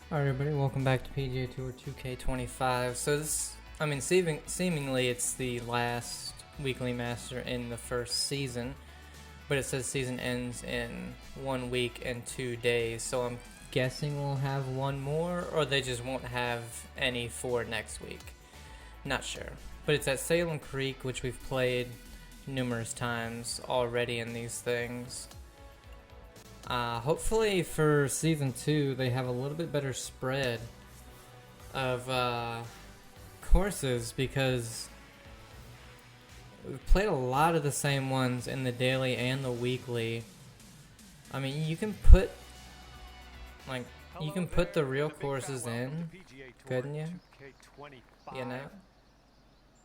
Alright everybody, welcome back to PGA Tour 2K25. So seemingly it's the last weekly master in the first season, but it says season ends in 1 week and 2 days, so I'm guessing we'll have one more, or they just won't have any for next week. Not sure. But it's at Salem Creek, which we've played numerous times already in these things. Hopefully for season 2 they have a little bit better spread of courses, because we've played a lot of the same ones in the daily and the weekly. I mean, you can put the real courses in, couldn't you? You know?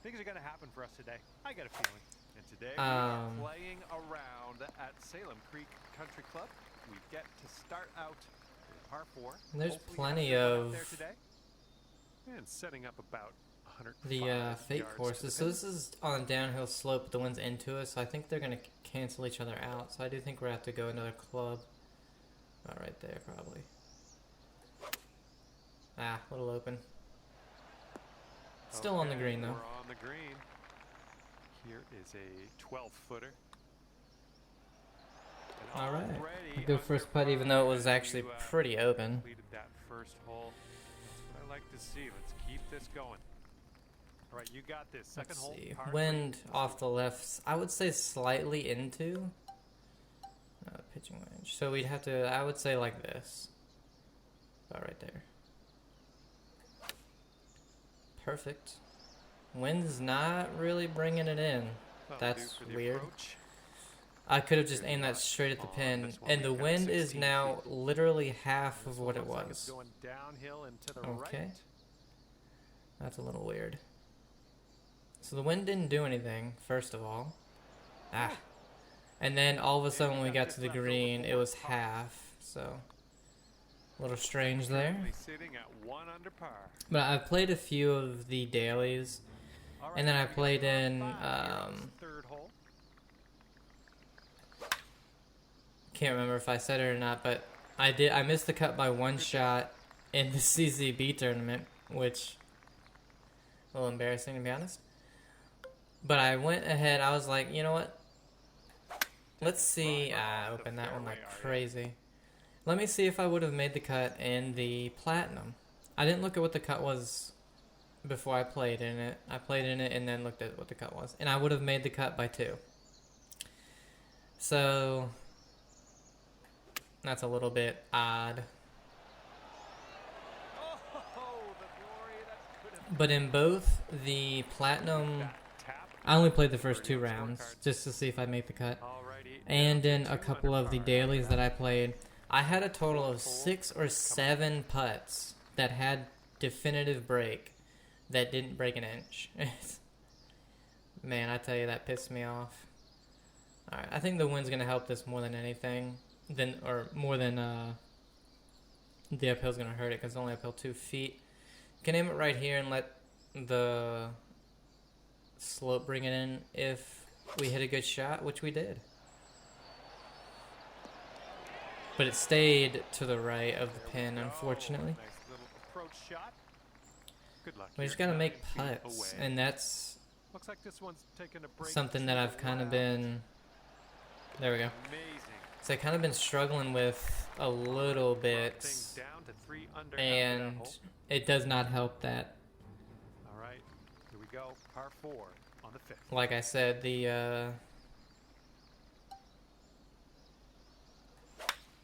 Things are going to happen for us today. I got a feeling. And today we are playing around at Salem Creek Country Club. We get to start out with par 4. And there's plenty of and setting up about 100 the fake courses. So this is on a downhill slope, the wind's into us, so I think they're going to cancel each other out. So I do think we're going to have to go another club. About right there, probably. A little open. Still on the green, though. We're on the green. Here is a 12-footer. Alright. Good first putt, even though it was actually pretty open. Completed that first hole. That's what I like to see. Let's keep this going. Alright, you got this. Second hole. Wind off the left, I would say slightly into. Pitching range. So we'd have to, I would say like this. About right there. Perfect. Wind's not really bringing it in. That's weird. I could have just aimed that straight at the pin, and the wind is now literally half of what it was. Okay. That's a little weird. So the wind didn't do anything, first of all. And then all of a sudden when we got to the green, it was half, so a little strange there. But I've played a few of the dailies, and then I played in, can't remember if I said it or not, but I missed the cut by one shot in the CZB tournament, which a little embarrassing to be honest. But I went ahead, I was like, you know what? Let's see. I opened that one like crazy. Let me see if I would have made the cut in the platinum. I didn't look at what the cut was before I played in it. I played in it and then looked at what the cut was. And I would have made the cut by 2. So that's a little bit odd. But in both the platinum, I only played the first 2 rounds just to see if I make the cut. And in a couple of the dailies that I played, I had a total of 6 or 7 putts that had definitive break that didn't break an inch. Man, I tell you, that pissed me off. Alright, I think the wind's going to help this more than anything. More than the uphill's going to hurt it, because it's only uphill 2 feet. You can aim it right here and let the slope bring it in if we hit a good shot, which we did. But it stayed to the right of the pin, unfortunately. We just gotta make putts, and that's something that I've kind of been... There we go. So I've kind of been struggling with a little bit, and it does not help that. Alright, here we go. Par 4 on the 5th. Like I said, the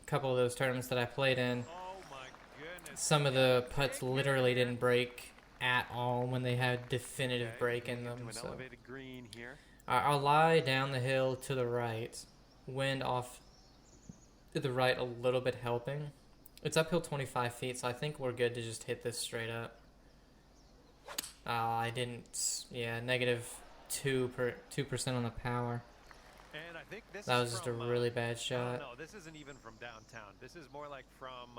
couple of those tournaments that I played in, some of the putts literally didn't break at all when they had definitive break in them. So I'll lie down the hill to the right, wind off to the right a little bit helping. It's uphill 25 feet, so I think we're good to just hit this straight up. I didn't, yeah, negative 2% on the power. And I think this that was just a really bad shot. No, this isn't even from downtown. This is more like from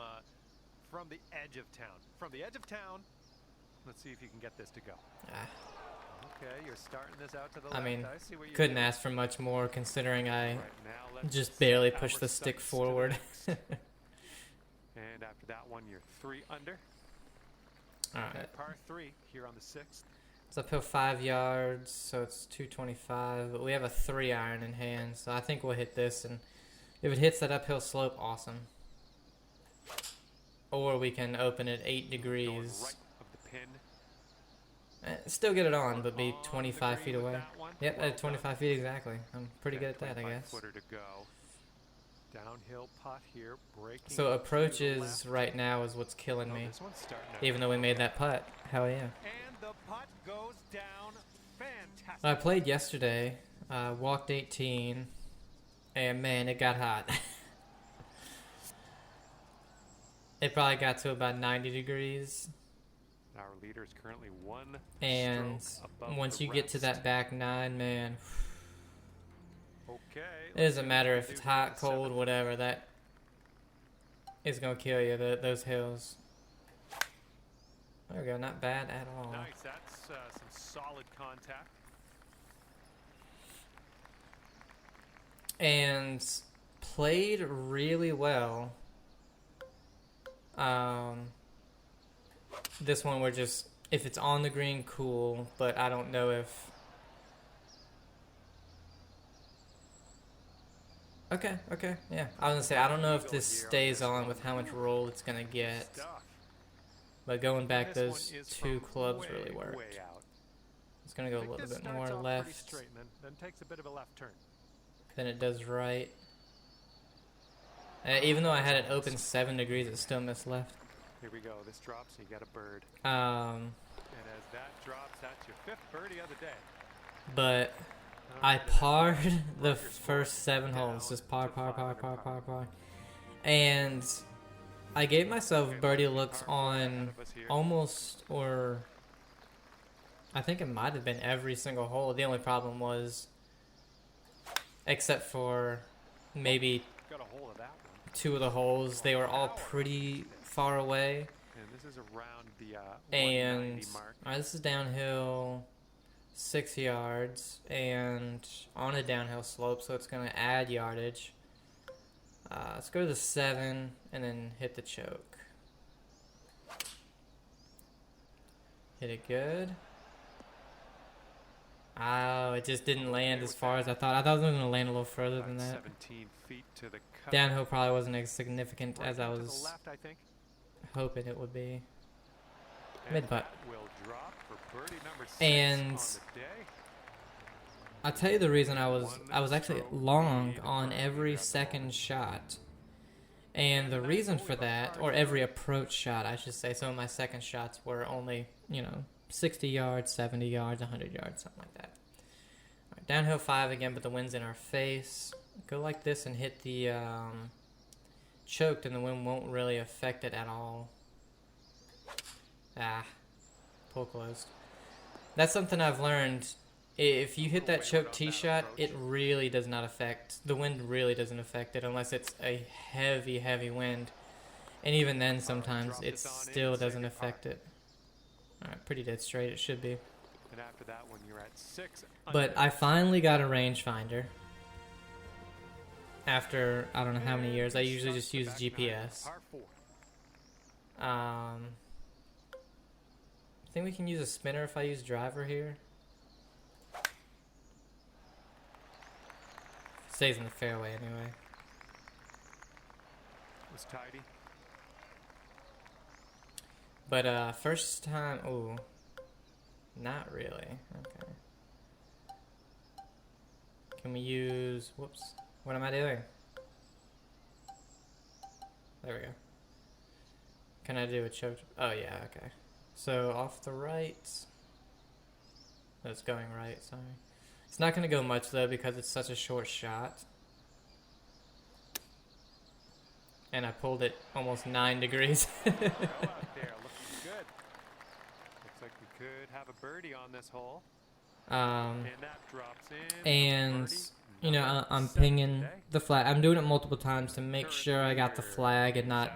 the edge of town. From the edge of town, let's see if you can get this to go. Okay, you're starting this out to the left. I mean, couldn't ask for much more considering I Right now, just barely pushed the stick forward. And And after that one, you're 3 under. All right. And par 3 here on the 6th. It's uphill 5 yards, so it's 225. But we have a 3-iron in hand, so I think we'll hit this. And if it hits that uphill slope, awesome. Or we can open it 8 degrees. Right of the pin. Still get it on, but be 25 feet away. Yep, at 25 feet exactly. I'm pretty good at that, I guess. Footer to go. Downhill putt here, breaking. So approaches right now is what's killing me. Even though we made that putt. Hell yeah. And the putt goes down. Fantastic. I played yesterday, walked 18, and man, it got hot. It probably got to about 90 degrees. Our leader is currently 1 and stroke above once the you get to rest. that back 9, man, Okay. it doesn't matter if it's hot, cold, whatever, that is going to kill you, those hills. There we go, not bad at all. Nice, that's some solid contact. And played really well. This one we're just, if it's on the green, cool, but I don't know if... Okay, yeah. I was gonna say, I don't know if this stays on with how much roll it's gonna get. But going back, those 2 clubs really worked. It's gonna go a little bit more left then takes a bit of a left turn. than it does right. Even though I had it open 7 degrees, it still missed left. Here we go. This drops, you got a bird. And as that drops, that's your 5th birdie of the day. But I parred the first 7 holes, just par. And I gave myself birdie looks on almost, or I think it might have been every single hole. The only problem was, except for maybe Got a hold of that one. 2 of the holes, they were all pretty far away. And this is around the And 190 mark. this is downhill 6 yards and on a downhill slope, so it's going to add yardage. Let's go to the 7 and then hit the choke. Hit it good. Oh, it just didn't land as far as I thought. I thought it was going to land a little further than that. 17 feet to the cut. Downhill probably wasn't as significant as I To the was left, I think. hoping it would be. And Mid-putt. that will drop for birdie number 6 And on the day. I'll tell you the reason I was actually long on every second shot. And the reason for that, or every approach shot, I should say, some of my second shots were only, 60 yards, 70 yards, 100 yards, something like that. All right, downhill 5 again, but the wind's in our face. Go like this and hit the choked, and the wind won't really affect it at all. Pull closed. That's something I've learned. If you hit that choke tee shot, it really does not affect, the wind really doesn't affect it unless it's a heavy, heavy wind. And even then, sometimes it still doesn't affect it. Alright, pretty dead straight, it should be. And after that one, you're at 6. But I finally got a rangefinder. After, I don't know how many years. I usually just use GPS. I think we can use a spinner if I use driver here. Stays in the fairway anyway. It was tidy. But first time, ooh, not really. Okay. Can we use, whoops, what am I doing? There we go. Can I do a choke? Oh yeah, okay. So off the right. That's going right, sorry. It's not going to go much though because it's such a short shot. And I pulled it almost 9 degrees. Go out there, looking good. Looks like we could have a birdie on this hole. And that drops in. And you know, I'm pinging the flag. I'm doing it multiple times to make sure I got the flag and not,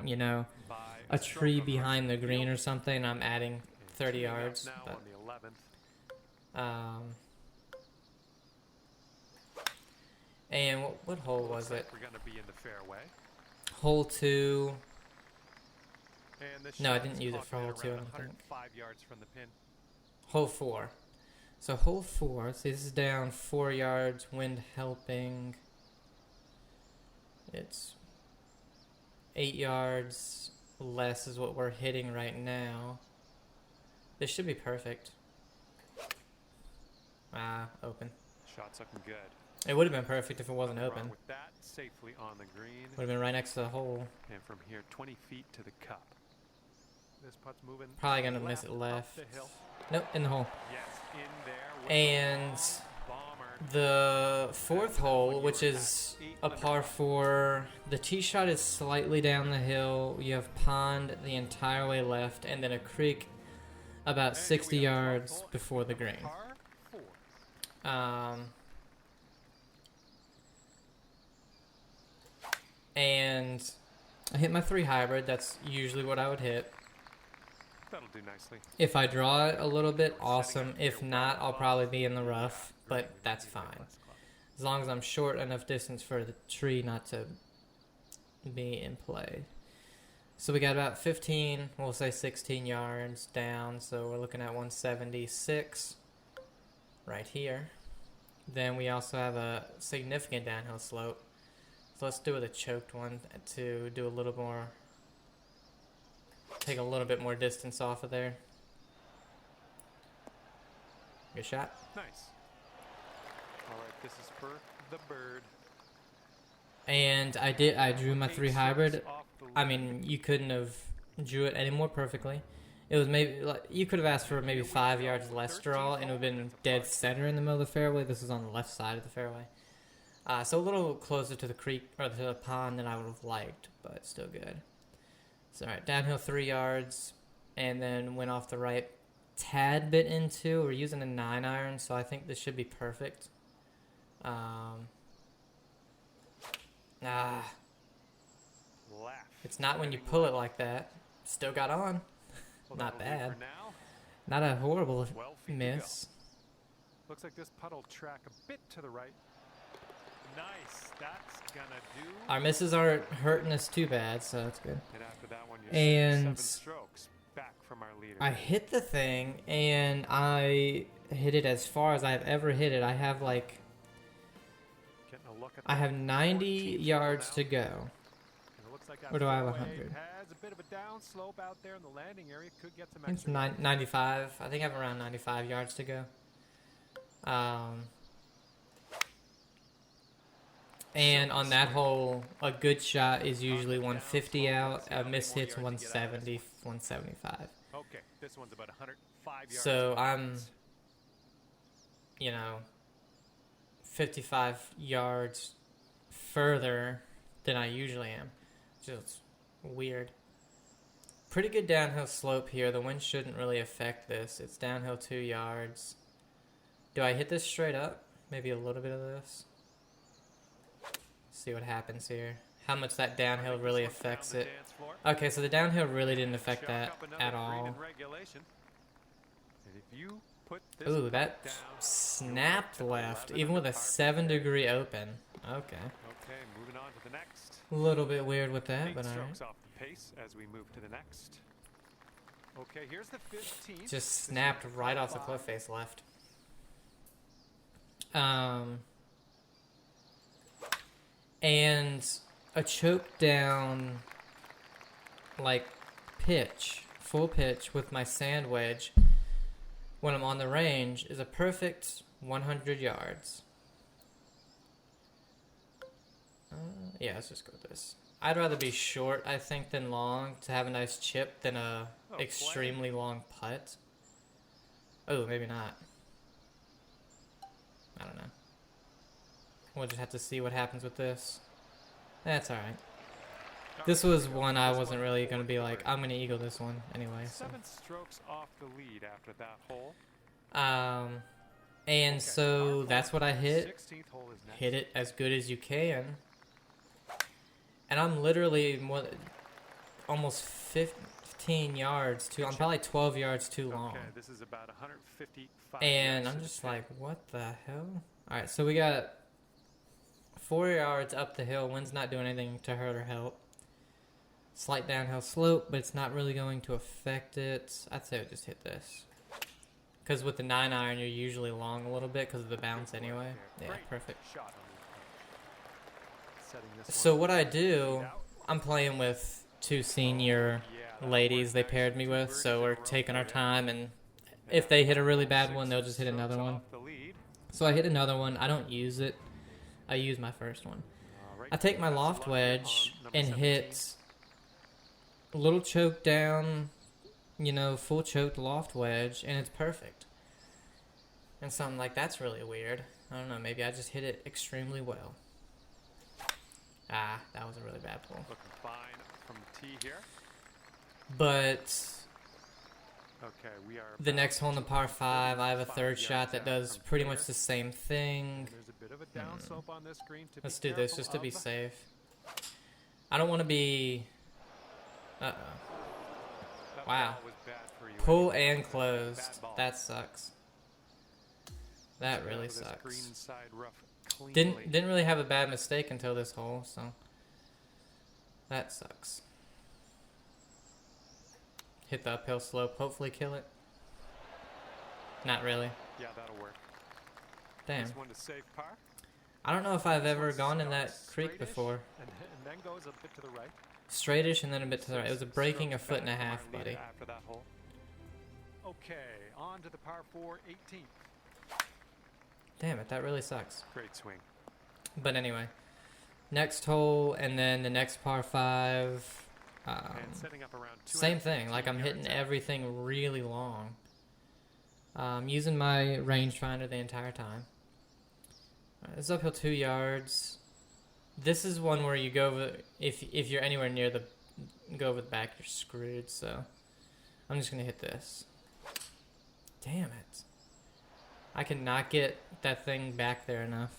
a tree behind the green or something. I'm adding 30 yards. Now on the 11th. And what hole was it? We're going to be in the fairway. Hole 2. And the No, I shot didn't is use it for clocked hole at 2, I around don't think. 105 yards from the pin. Hole 4. So hole 4, so this is down 4 yards, wind helping. It's 8 yards less is what we're hitting right now. This should be perfect. Ah, open. Shot's looking good. It would have been perfect if it wasn't open. With that, safely on the green. Would have been right next to the hole. And from here, 20 feet to the cup. This putt's moving. Probably gonna miss it left. The hill. Nope, in the hole. Yes, in there. And the 4th hole, which is a par 4, the tee shot is slightly down the hill. You have pond the entire way left, and then a creek about 60 yards before the green. And I hit my 3 hybrid. That's usually what I would hit. That'll do nicely. If I draw it a little bit, awesome. If not, I'll probably be in the rough, but that's fine. As long as I'm short enough distance for the tree not to be in play. So we got about 15, we'll say 16 yards down, so we're looking at 176 right here. Then we also have a significant downhill slope. So let's do it with a choked one to do a little more, take a little bit more distance off of there. Good shot. Nice. All right, this is for the bird. And I drew my 3 hybrid. I mean, you couldn't have drew it any more perfectly. It was maybe, like, you could have asked for maybe 5 yards less draw, and it would have been dead center in the middle of the fairway. This is on the left side of the fairway. So a little closer to the creek, or to the pond than I would have liked, but still good. So, alright, downhill 3 yards, and then went off the right tad bit into. We're using a 9-iron, so I think this should be perfect. It's not when you pull it like that. Still got on. Not bad. Not a horrible miss. Looks like this putt will track a bit to the right. Nice. That's gonna do. Our misses aren't hurting us too bad, so that's good. And after that one, you're 7 strokes back from our leader. I hit the thing, and I hit it as far as I've ever hit it. I have like, I have 90 yards to go. Or do I have 100? Has a bit of a down slope out there in the landing area. Could get some It's 95. I think I have around 95 yards to go. And on that hole, a good shot is usually 150 out. A miss hit's 170, 175. Okay, this one's about 105 yards. So I'm, 55 yards further than I usually am. Just weird. Pretty good downhill slope here. The wind shouldn't really affect this. It's downhill 2 yards. Do I hit this straight up? Maybe a little bit of this. See what happens here. How much that downhill really affects it. Okay, so the downhill really didn't affect that at all. Ooh, that snapped left, even with a 7-degree open. Okay. Okay, moving on to the next. A little bit weird with that, but alright. Off the pace as we move to the next. Okay, here's the 15th. Just snapped right off the cliff face left. And a choke down, like, pitch, full pitch with my sand wedge when I'm on the range is a perfect 100 yards. Yeah, let's just go with this. I'd rather be short, I think, than long to have a nice chip than a extremely long putt. Oh, maybe not. I don't know. We'll just have to see what happens with this. That's alright. This was one I wasn't really going to be like, I'm going to eagle this one anyway. So. 7 strokes off the lead after that hole. And so that's what I hit. Hit it as good as you can. And I'm literally almost 15 yards too. I'm probably 12 yards too long. Okay, this is about 155 and I'm just like, what the hell? Alright, so we got 4 yards up the hill. Wind's not doing anything to hurt or help. Slight downhill slope, but it's not really going to affect it. I'd say I would just hit this. Because with the 9-iron, you're usually long a little bit because of the bounce anyway. Yeah, perfect. So what I do, I'm playing with 2 senior ladies they paired me with, so we're taking our time, and if they hit a really bad one, they'll just hit another one. So I hit another one. I don't use it. I use my first one. I take my loft wedge and hit a little choke down, you know, full choked loft wedge, and it's perfect. And so I'm like, that's really weird. I don't know, maybe I just hit it extremely well. Ah, that was a really bad pull. Looking fine from the tee here. But okay, we are the next hole in the par 5, I have a third shot that does pretty much the same thing. There's a bit of a downslope on this green to Let's be do this just to be safe. I don't want to be... Uh-oh. Wow. Pull and closed. That sucks. That really sucks. Didn't really have a bad mistake until this hole, so that sucks. Hit the uphill slope, hopefully kill it. Not really. Yeah, that'll work. Damn. This one to save par. I don't know if I've ever gone in that creek before. And then goes a bit to the right. Straightish and then a bit to the right. It was a breaking 1.5 foot, buddy. After that hole. Okay, on to the par 4 18th. Damn it, that really sucks. Great swing. But anyway, next hole and then the next par 5. And setting up around Same thing, like I'm hitting everything really long. Using my rangefinder the entire time. It's uphill 2 yards. This is one where you go over, if you're anywhere near the, go over the back, you're screwed, so I'm just going to hit this. Damn it. I cannot get that thing back there enough.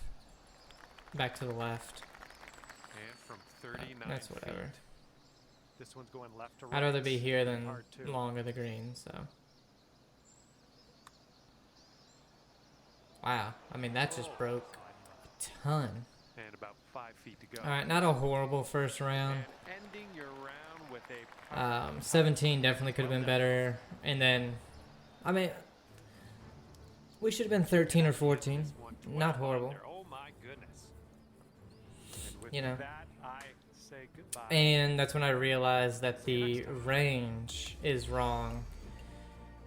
Back to the left. And from 39 that's whatever. Feet. This one's going left to right. I'd rather be here than long of the green, so. Wow. I mean, that just broke a ton. And about 5 feet to go. Alright, not a horrible first round. And ending your round with a 17 definitely could have been better. And then, I mean, we should have been 13 or 14. Not horrible. Oh my goodness. You know. That, I say goodbye. And that's when I realized that the range is wrong.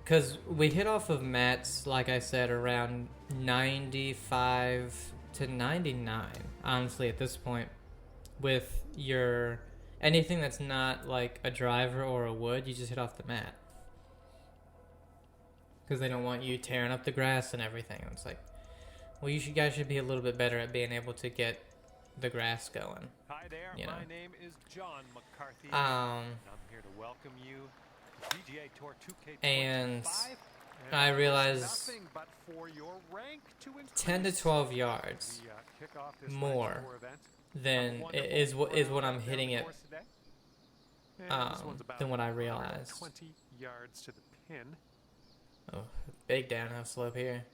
Because we hit off of mats, like I said, around 95 to 99, honestly, at this point. With your... anything that's not like a driver or a wood, you just hit off the mat. Because they don't want you tearing up the grass and everything. It's like, well, you guys should be a little bit better at being able to get the grass going. Hi there, you know. my name is John McCarthy. I'm here to welcome you to PGA Tour 2K25. And I realized 10 to 12 yards more than is what I'm hitting it than what I realized. 20 yards to the pin. Oh, big downhill slope here.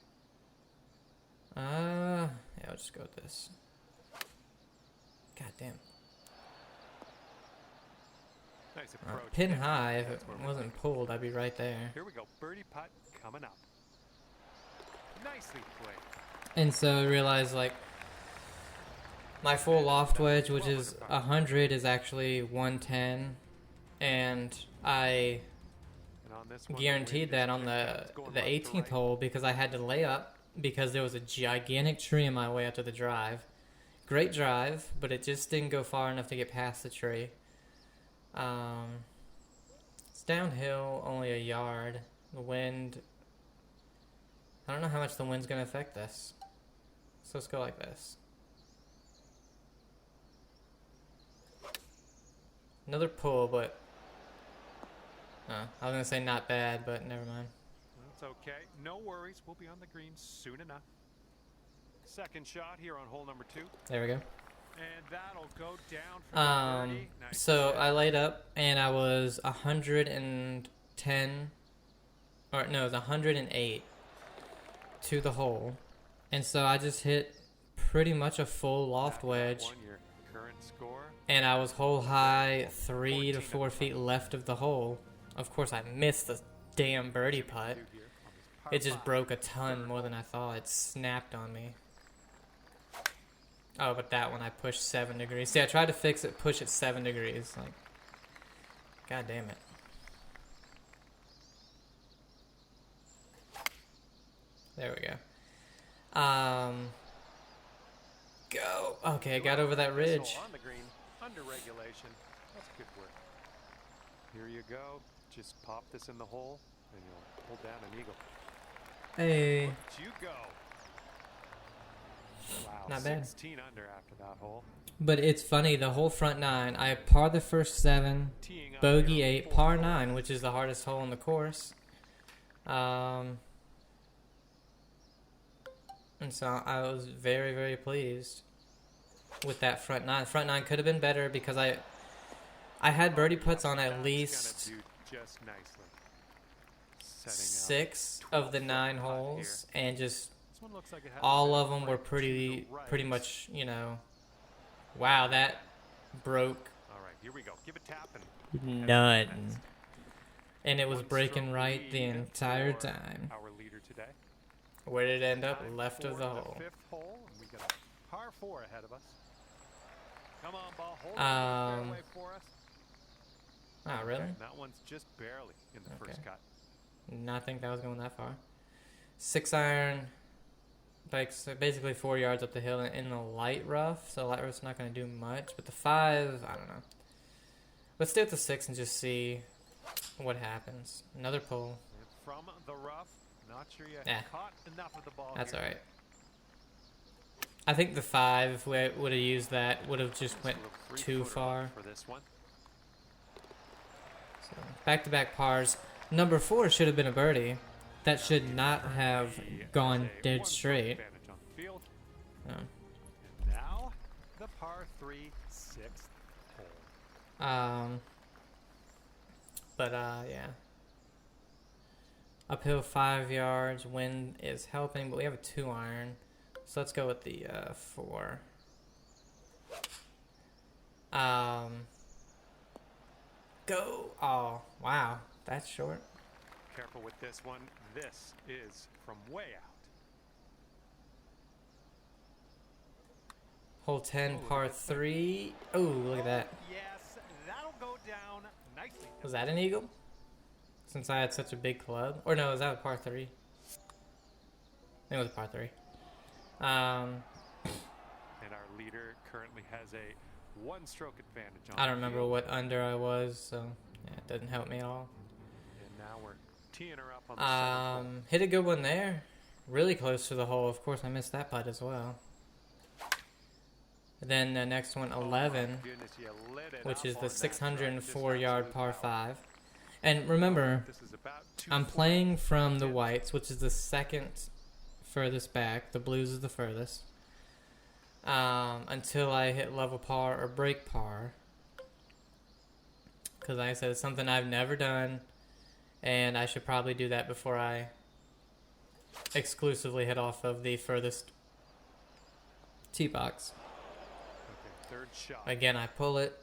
Yeah, I'll just go with this. God damn. Nice approach. Pin high, if it wasn't pulled, I'd be right there. Here we go, birdie putt coming up. Nicely played. And so I realized, like, my full loft wedge, which is 100, is actually 110. And I guaranteed that on the 18th hole because I had to lay up because there was a gigantic tree in my way up to the drive. Great drive, but it just didn't go far enough to get past the tree. It's downhill, only a yard. The wind, I don't know how much the wind's going to affect this. So let's go like this. Another pull, but I was going to say not bad, but never mind. That's okay. No worries. We'll be on the green soon enough. Second shot here on hole number 2. There we go. And that'll go down for 30. Nice. So I laid up and I was 110, or no, it was 108 to the hole. And so I just hit pretty much a full loft wedge. Your current score and I was hole high 3 to 4 feet left of the hole. Of course, I missed the damn birdie putt. It just broke a ton more than I thought. It snapped on me. Oh, but that one I pushed 7 degrees. See, I tried to fix it, push it 7 degrees. Like, god damn it. There we go. Go. Okay, I got over that ridge. On the green, under regulation. That's good work. Here you go. Just pop this in the hole, and you'll pull down an eagle. Hey. Look at you go. Wow, Not bad. 16 under after that hole. But it's funny, the whole front 9, I par the first 7, bogey 8, par 9, which is the hardest hole in the course. And so I was very, very pleased with that front 9. Front 9 could have been better because I had birdie putts on at least 6 of the 9 holes, and just all of them were pretty much, you know. Wow, that broke none. And it was breaking right the entire time. Where did it end up? Left of the hole. We got a par 4 ahead of us. Come on, ball. Hold on the fairway for us. Oh, really? That one's just barely in the first cut. Not think that was going that far. 6 iron, like so basically 4 yards up the hill in the light rough. So light rough's not going to do much. But the 5, I don't know. Let's stay with the 6 and just see what happens. Another pull. From the rough. Not sure you caught enough of the ball. That's all right. I think the 5, if we would have used that, would have just went too far. For this one. So, back-to-back pars. Number 4 should have been a birdie. That should not have gone dead straight. Oh. Now the par 3 6th hole. But yeah. Uphill 5 yards. Wind is helping, but we have a 2 iron. So let's go with the 4. Go. Oh, wow. That's short. Careful with this one. This is from way out. Hole 10, par 3. Oh, look at that. Yes, that'll go down nicely. Was that an eagle? Since I had such a big club. Or no, was that a par 3? I think it was a par 3. And our leader currently has a 1-stroke advantage on. I don't remember what under I was, so yeah, it doesn't help me at all. And now we're teeing her up on the hit a good one there. Really close to the hole. Of course, I missed that putt as well. Then the next one, 11, which is the 604-yard par 5. And remember, I'm playing from the whites, which is the second furthest back. The blues is the furthest. Until I hit level par or break par. Because like I said, it's something I've never done. And I should probably do that before I exclusively hit off of the furthest tee box. Okay, third shot. Again, I pull it.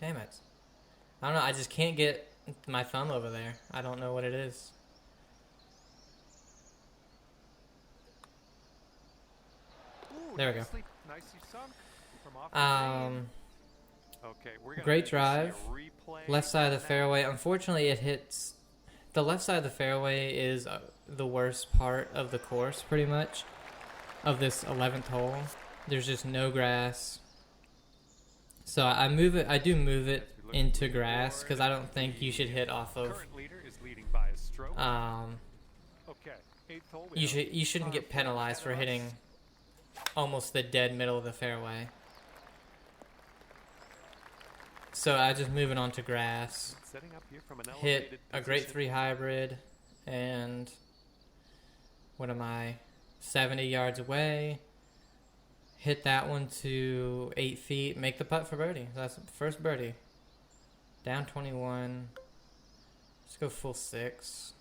Damn it. I don't know, I just can't get my thumb over there. I don't know what it is. Ooh, there we go. Nicely sunk from off okay, we're gonna great drive. Left side of the fairway. Unfortunately, it hits... The left side of the fairway is the worst part of the course, pretty much, of this 11th hole. There's just no grass. So I move it. I do move it into grass because I don't think you should hit off of. You shouldn't get penalized for hitting almost the dead middle of the fairway. So I just move it onto grass. Hit a great 3 hybrid, and what am I? 70 yards away. Hit that one to 8 feet. Make the putt for birdie. That's the first birdie. Down 21. Let's go full 6.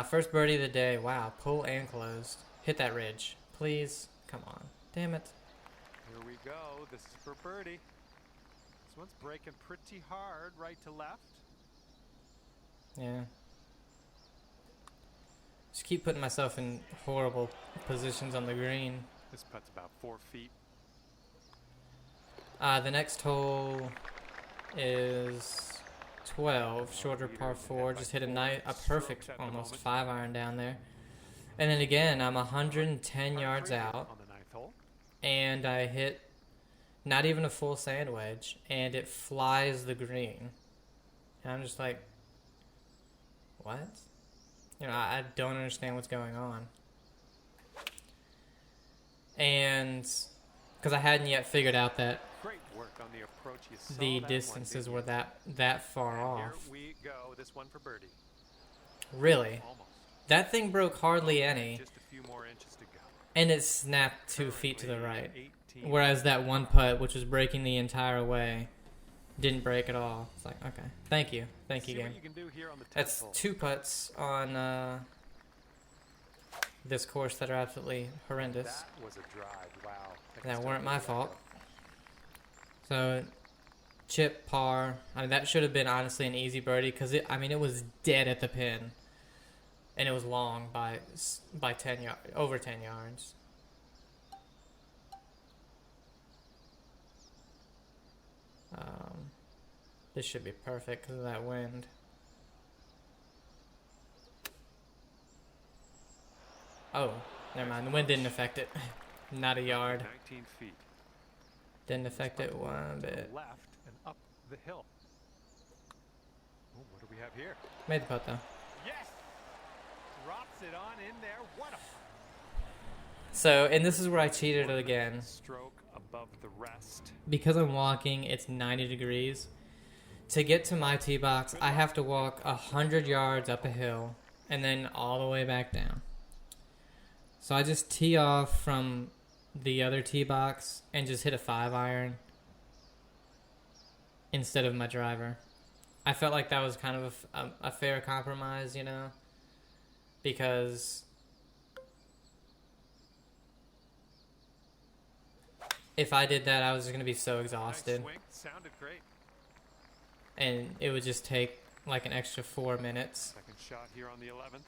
First birdie of the day. Wow, pull and closed. Hit that ridge, please. Come on, damn it. Here we go. This is for birdie. This one's breaking pretty hard, right to left. Yeah. Just keep putting myself in horrible positions on the green. This putt's about 4 feet. The next hole is 12, shorter par 4. Just hit a perfect almost 5-iron down there. And then again, I'm 110 yards out, and I hit not even a full sand wedge, and it flies the green. And I'm just like, what? You know, I don't understand what's going on. And because I hadn't yet figured out that Great work on the approach. You saw the that distances one, were that far and off. Here we go. This one for birdie. Really? Almost. That thing broke hardly any, Just a few more inches to go. and it snapped 2 feet to the right. 18. Whereas that one putt, which was breaking the entire way, didn't break at all. It's like, okay, thank you See game. what you can do here on the 10th That's hole. 2 putts on this course that are absolutely horrendous. That was a drive. Wow. That weren't my fault. So, chip, par. I mean, that should have been honestly an easy birdie because it was dead at the pin, and it was long by 10 yards, over 10 yards. This should be perfect because of that wind. Oh, never mind. The wind didn't affect it. Not a yard. 19 feet. Didn't affect it one To the bit. left and up the hill. Oh, what do we have here? Made the putt though. Yes! Drops it on in there. What a So, and this is where I cheated again. stroke above the rest. Because I'm walking, it's 90 degrees. To get to my tee box, I have to walk 100 yards up a hill and then all the way back down. So I just tee off from the other tee box and just hit a 5-iron instead of my driver. I felt like that was kind of a fair compromise, you know, because if I did that, I was just going to be so exhausted. Nice swing. Sounded great. And it would just take like an extra 4 minutes. Second shot here on the 11th.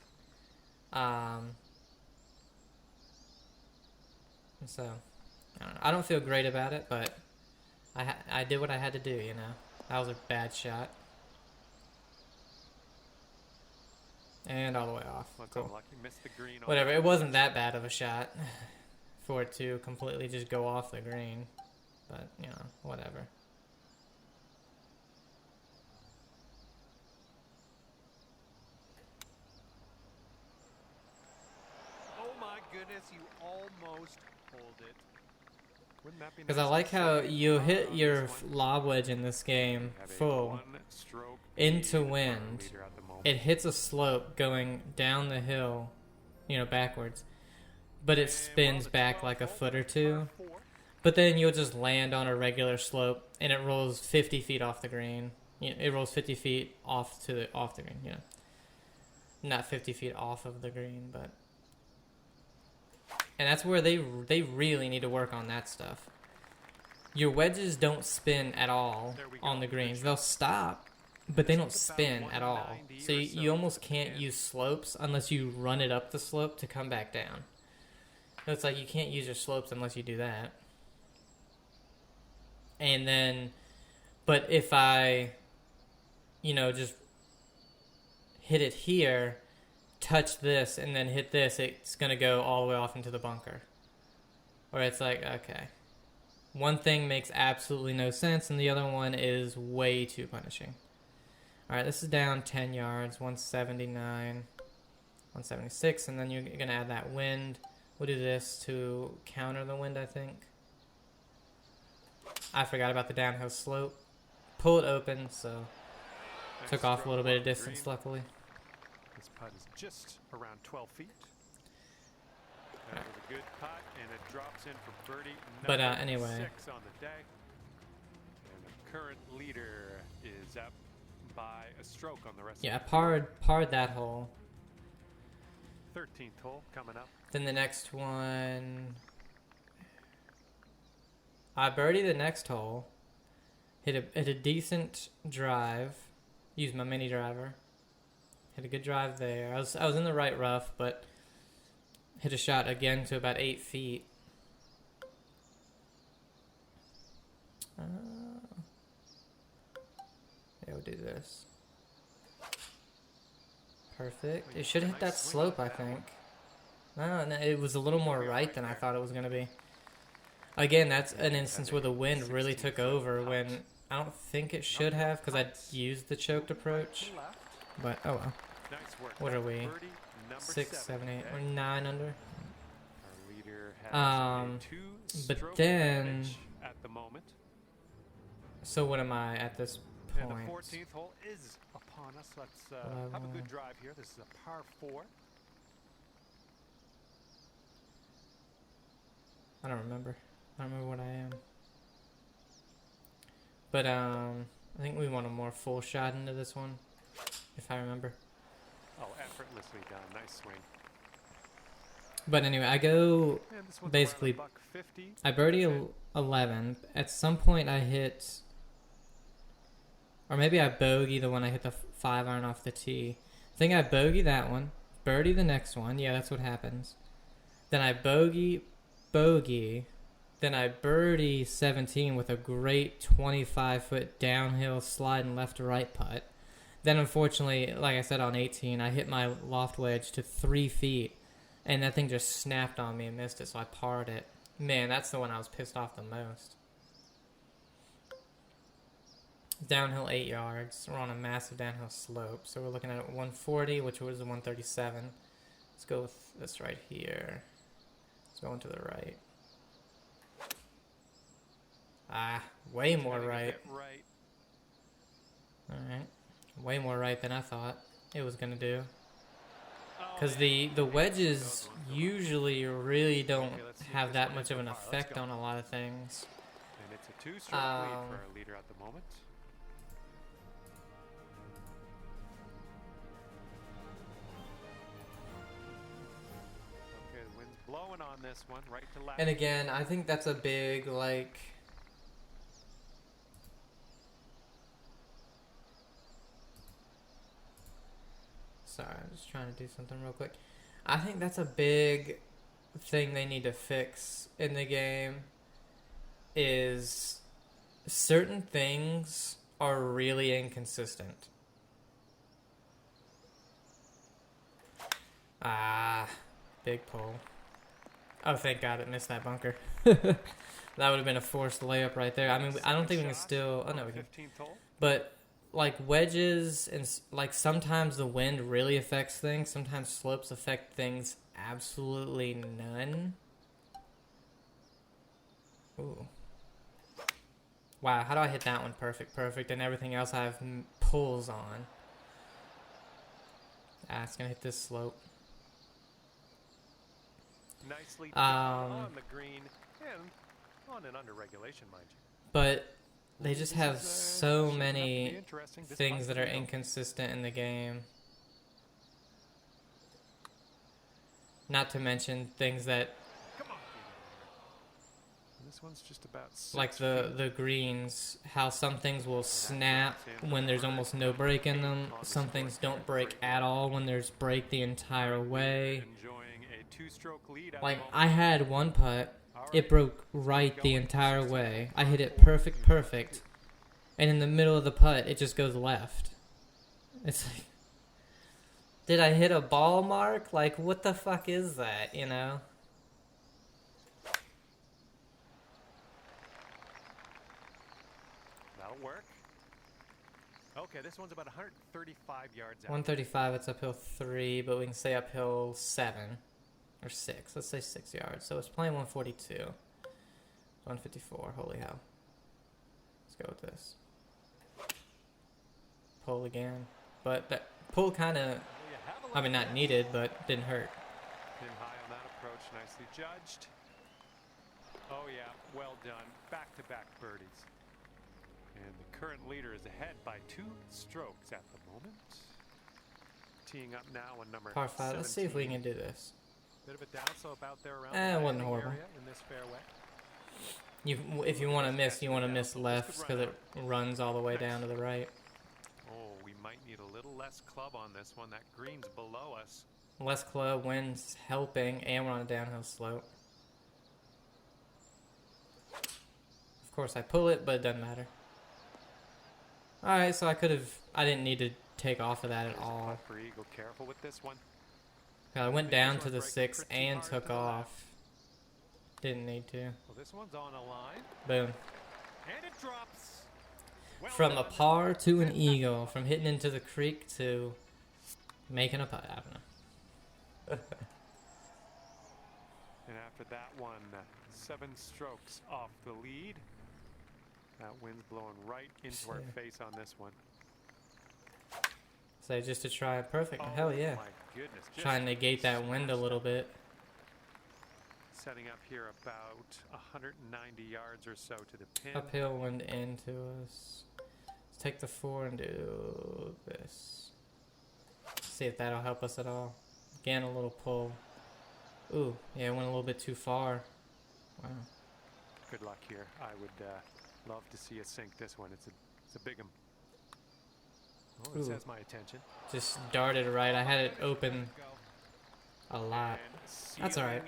So I don't feel great about it, but I did what I had to do, you know. That was a bad shot. And all the way off. Cool. Unlucky. Missed the green. Whatever, it wasn't that bad of a shot for it to completely just go off the green. But, you know, whatever. Oh my goodness, you almost pulled it. Wouldn't that be nice? Because I like how you hit your lob wedge in this game full into wind. It hits a slope going down the hill, you know, backwards. But it spins back like a foot or two. But then you'll just land on a regular slope and it rolls 50 feet off the green. You know, it rolls 50 feet off the green, you know. Not 50 feet off of the green, but... And that's where they really need to work on that stuff. Your wedges don't spin at all on the greens. They'll stop, but they don't spin at all. So you almost can't use slopes unless you run it up the slope to come back down. So it's like you can't use your slopes unless you do that. And then, but if I, you know, just hit it here, touch this, and then hit this, it's going to go all the way off into the bunker. Or it's like, okay. One thing makes absolutely no sense, and the other one is way too punishing. Alright, this is down 10 yards, 179, 176, and then you're going to add that wind. We'll do this to counter the wind, I think. I forgot about the downhill slope. Pull it open, so took off a little bit of distance, luckily. This putt is just around 12 feet. That was a good putt, and it drops in for birdie But number anyway. 6 on the day. And the current leader is up by a stroke on the rest Yeah, of the parred that hole. 13th hole coming up. Then the next one, I birdied the next hole. Hit a decent drive. Used my mini driver. Hit a good drive there. I was in the right rough, but hit a shot again to about 8 feet. Yeah, we'll do this. Perfect. It should have hit that slope, I think. No, it was a little more right than I thought it was going to be. Again, that's an instance where the wind really took over when I don't think it should have, because I used the choked approach. But, oh well. What are we? 6, 7, 8, or 9 under? But then... So what am I at this point? And the 14th hole is upon us. Let's have a good drive here. This is a par 4. I don't remember. I don't remember what I am. But I think we want a more full shot into this one, if I remember. Oh, effortlessly done. Nice swing. But anyway, I go basically. I birdie 11. At some point, I hit, or maybe I bogey the one I hit the 5 iron off the tee. I think I bogey that one, birdie the next one. Yeah, that's what happens. Then I bogey, then I birdie 17 with a great 25-foot downhill sliding left to right putt. Then unfortunately, like I said, on 18, I hit my loft wedge to 3 feet, and that thing just snapped on me and missed it, so I parred it. Man, that's the one I was pissed off the most. Downhill 8 yards. We're on a massive downhill slope, so we're looking at 140, which was a 137. Let's go with this right here. Let's go into the right. Ah, way more right. Alright. Way more right than I thought it was going to do. Because the wedges usually really don't have that much of an effect on a lot of things. And it's a 2-stroke lead for our leader at the moment. Okay, the wind's blowing on this one, right to left. And again, I think that's a big, like... Sorry, I'm just trying to do something real quick. I think that's a big thing they need to fix in the game, is certain things are really inconsistent. Ah, big pull. Oh, thank God it missed that bunker. That would have been a forced layup right there. I mean, I don't think we can still... Oh, no, we can. But... like wedges and like sometimes the wind really affects things. Sometimes slopes affect things absolutely none. Ooh. Wow, how do I hit that one perfect, and everything else I have pulls on? Ah, it's gonna hit this slope. Nicely on the green and on and under regulation, mind you. But they just have so many things that are inconsistent in the game. Not to mention things that, this one's just about like the greens, how some things will snap when there's almost no break in them. Some things don't break at all when there's break the entire way. Like, I had one putt. It broke right the entire way. I hit it perfect. And in the middle of the putt, it just goes left. It's like, did I hit a ball mark? Like, what the fuck is that, you know? That'll work. Okay, this one's about 135 yards out. 135, it's uphill 3, but we can say uphill 7. Or 6. Let's say 6 yards. So it's playing 142. 154. Holy hell. Let's go with this. Pull again. But that pull kind of, I mean, not needed, but didn't hurt. Pin high on that approach. Nicely judged. Oh, yeah. Well done. Back-to-back birdies. And the current leader is ahead by 2 strokes at the moment. teeing up now on number Par 5. Let's see if we can do this. Bit of a downslope out there around the It wasn't horrible. area in this fairway. If you want to miss, you want to miss left because it runs all the way down to the right. Oh, we might need a little less club on this one. That green's below us. Less club, wind's helping, and we're on a downhill slope. Of course, I pull it, but it doesn't matter. Alright, so I didn't need to take off of that at all. For eagle, careful with this one. I went down to the 6 and took off. Didn't need to. Well, this one's on a line. Boom. And it drops. Well From a done. par to an eagle. From hitting into the creek to making a putt. I don't know. And after that one, 7 strokes off the lead. That wind's blowing right into our face on this one. So just to try it perfect. Oh, Hell yeah. my goodness. Just Try and negate that wind a little bit. setting up here about 190 yards or so to the pin. Uphill wind into us. Let's take the 4 and do this. See if that'll help us at all. Again, a little pull. Ooh, yeah, it went a little bit too far. Wow. Good luck here. I would love to see us sink this one. It's a big one. Oh, this has my attention. Just darted right. I had it open a lot. That's alright.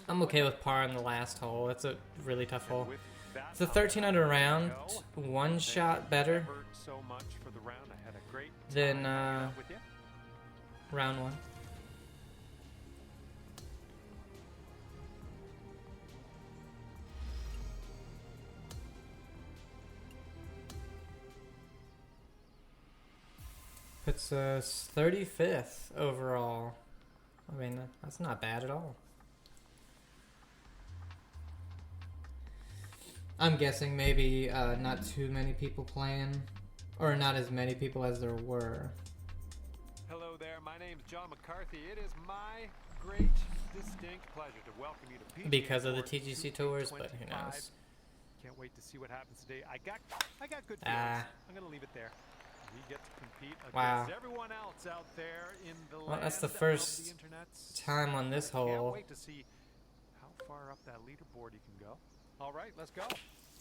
I'm okay with par in the last hole. That's a really tough hole. It's a 13 under round. One shot better than round 1. Puts us 35th overall. I mean, that's not bad at all. I'm guessing maybe not too many people playing, or not as many people as there were. Hello there, my name's John McCarthy. It is my great, distinct pleasure to welcome you to PGA Because of the TGC tours, but who knows. Can't wait to see what happens today. I got good feelings. I'm gonna leave it there. We get to compete against everyone else out there in the land That's the of first the internets. time on this Can't hole wait to see how far up that leaderboard you can go. All right, let's go.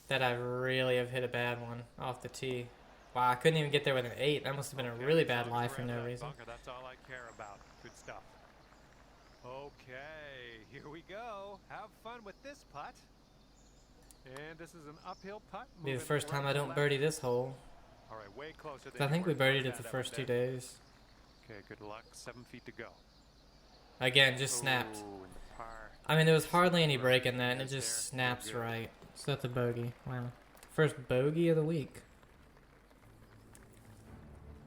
that I really have hit a bad one off the tee. Wow, I couldn't even get there with an 8. That must have been a really bad lie for no reason. Bunker, that's all I care about. Good stuff. Okay, here we go. Have fun with this putt. And this is an uphill putt. Be the first time I don't birdie this hole. All right, way closer. I think we birdied it the first 2 days. Okay, good luck. 7 feet to go. Again, just snapped. Ooh, and the par. I mean, there was hardly any break in that, and it just snaps right. So that's a bogey. Wow. First bogey of the week.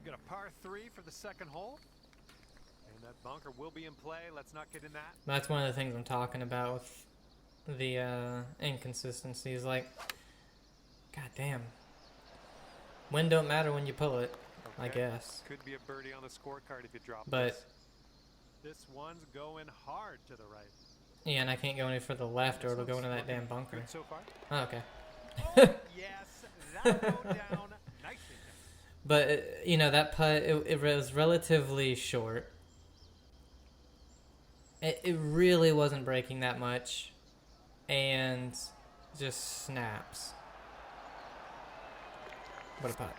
We got a par 3 for the second hole. And that bunker will be in play. Let's not get in that. That's one of the things I'm talking about with the inconsistencies. Like, goddamn. Wind don't matter when you pull it, I guess. Could be a birdie on the scorecard if you drop But this one's going hard to the right. yeah, and I can't go any further left or it'll go into that damn bunker. Good so far. Oh, okay. Oh, yes, that go down nicely. But, you know, that putt, it was relatively short. It really wasn't breaking that much. And just snaps. What a putt.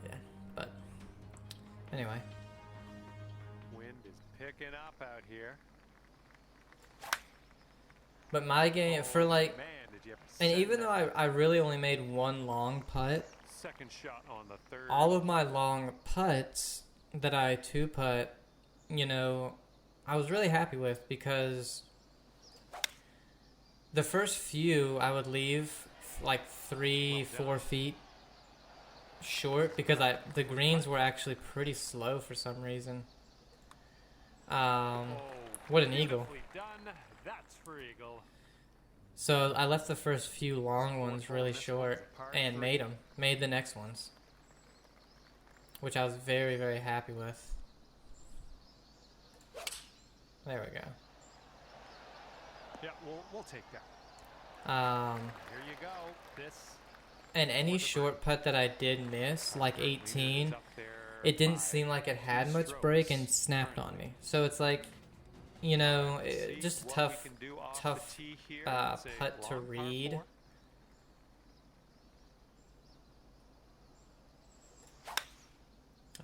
Yeah, but anyway. Wind is picking up out here. But my game, for like, Man, did you ever and send even that though I really only made one long putt, second shot on the third. all of my long putts that I 2-putt, you know, I was really happy with because the first few I would leave like 3-4 feet short because the greens were actually pretty slow for some reason. What an eagle. Done. That's for eagle. So I left the first few long ones really short and made the next ones, which I was very, very happy with. There we go. Yeah, we'll take that. Here you go. This And any short putt that I did miss, like 18, it didn't seem like it had much break and snapped on me. So it's like, you know, just a tough putt to read.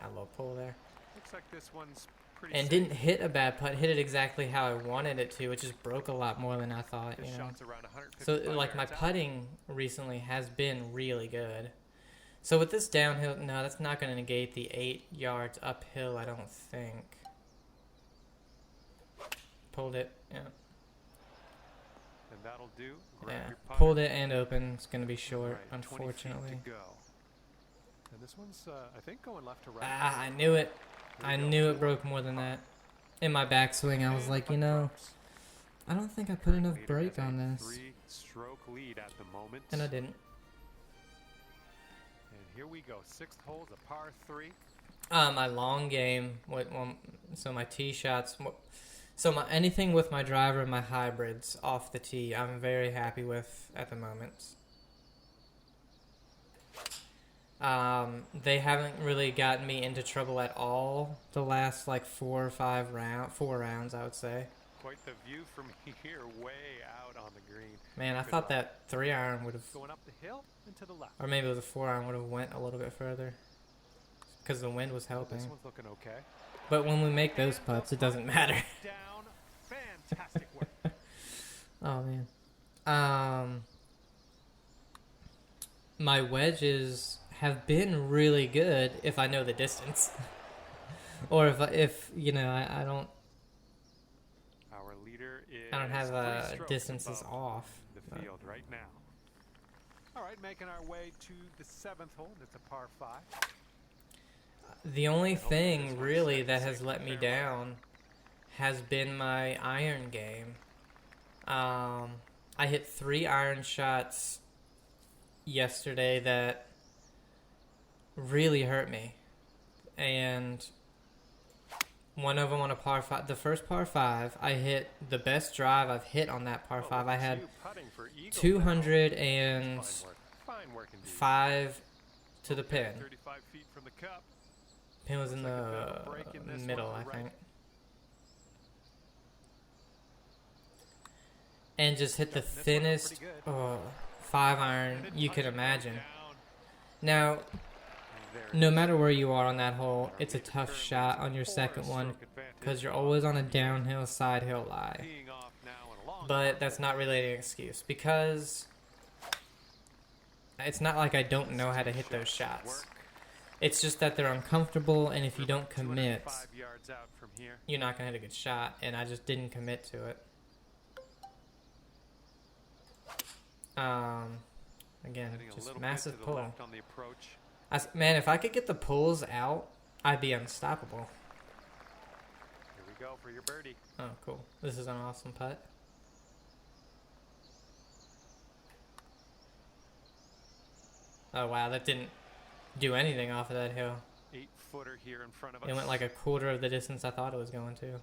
A low pull there. Looks like this one's pretty and didn't hit a bad putt. Hit it exactly how I wanted it to. It just broke a lot more than I thought, you know. So like my putting recently has been really good. So with this downhill, no, that's not going to negate the 8 yards uphill, I don't think. Pulled it, yeah. And that'll do. Yeah, pulled it and open. It's going to be short, unfortunately. And this one's, I think, going left to right. Ah, I knew it. I knew it broke more than that. In my backswing, I was like, you know, I don't think I put enough brake on this. 3-stroke lead at the moment. And I didn't. And here we go. 6th hole is a par 3. My long game, so my tee shots, so my anything with my driver and my hybrids off the tee, I'm very happy with at the moment. They haven't really gotten me into trouble at all the last like 4 rounds, I would say. Quite the view from here, way out on the green. Man, I thought that 3-iron would have going up the hill and to the left. Or maybe it was a 4-iron would have went a little bit further because the wind was helping. This one's looking okay. But when we make those putts, it doesn't matter. Down, fantastic work. Oh man. My wedges have been really good if I know the distance. Or if you know, I don't Our leader is I don't have distances off. The field right now. All right, making our way to the 7th hole. It's a par 5. The only thing really that has let me down has been my iron game. I hit 3 iron shots yesterday that really hurt me, and one of them on a par 5. The first par 5, I hit the best drive I've hit on that par 5. I had 205 to the pin. 35 feet from the cup. Pin was in the middle, I think. And just hit the thinnest 5-iron you could imagine. Now, no matter where you are on that hole, it's a tough shot on your second one because you're always on a downhill side hill lie. But that's not really an excuse because it's not like I don't know how to hit those shots. It's just that they're uncomfortable, and if you don't commit, you're not going to hit a good shot, and I just didn't commit to it. Again, just massive pull. Man, if I could get the pulls out, I'd be unstoppable. Here we go for your birdie. Oh, cool. This is an awesome putt. Oh, wow, that didn't do anything off of that hill. 8-footer here in front of us. It went like a quarter of the distance I thought it was going to.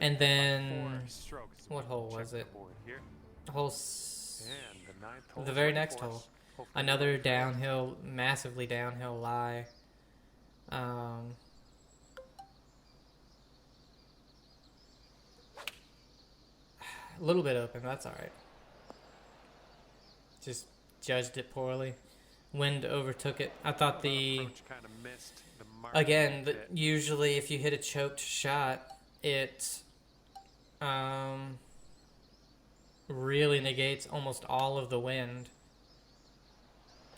And then what hole was it? The very next hole. Another downhill, massively downhill lie. A little bit open, that's alright. Just judged it poorly. Wind overtook it. I thought usually if you hit a choked shot, it really negates almost all of the wind.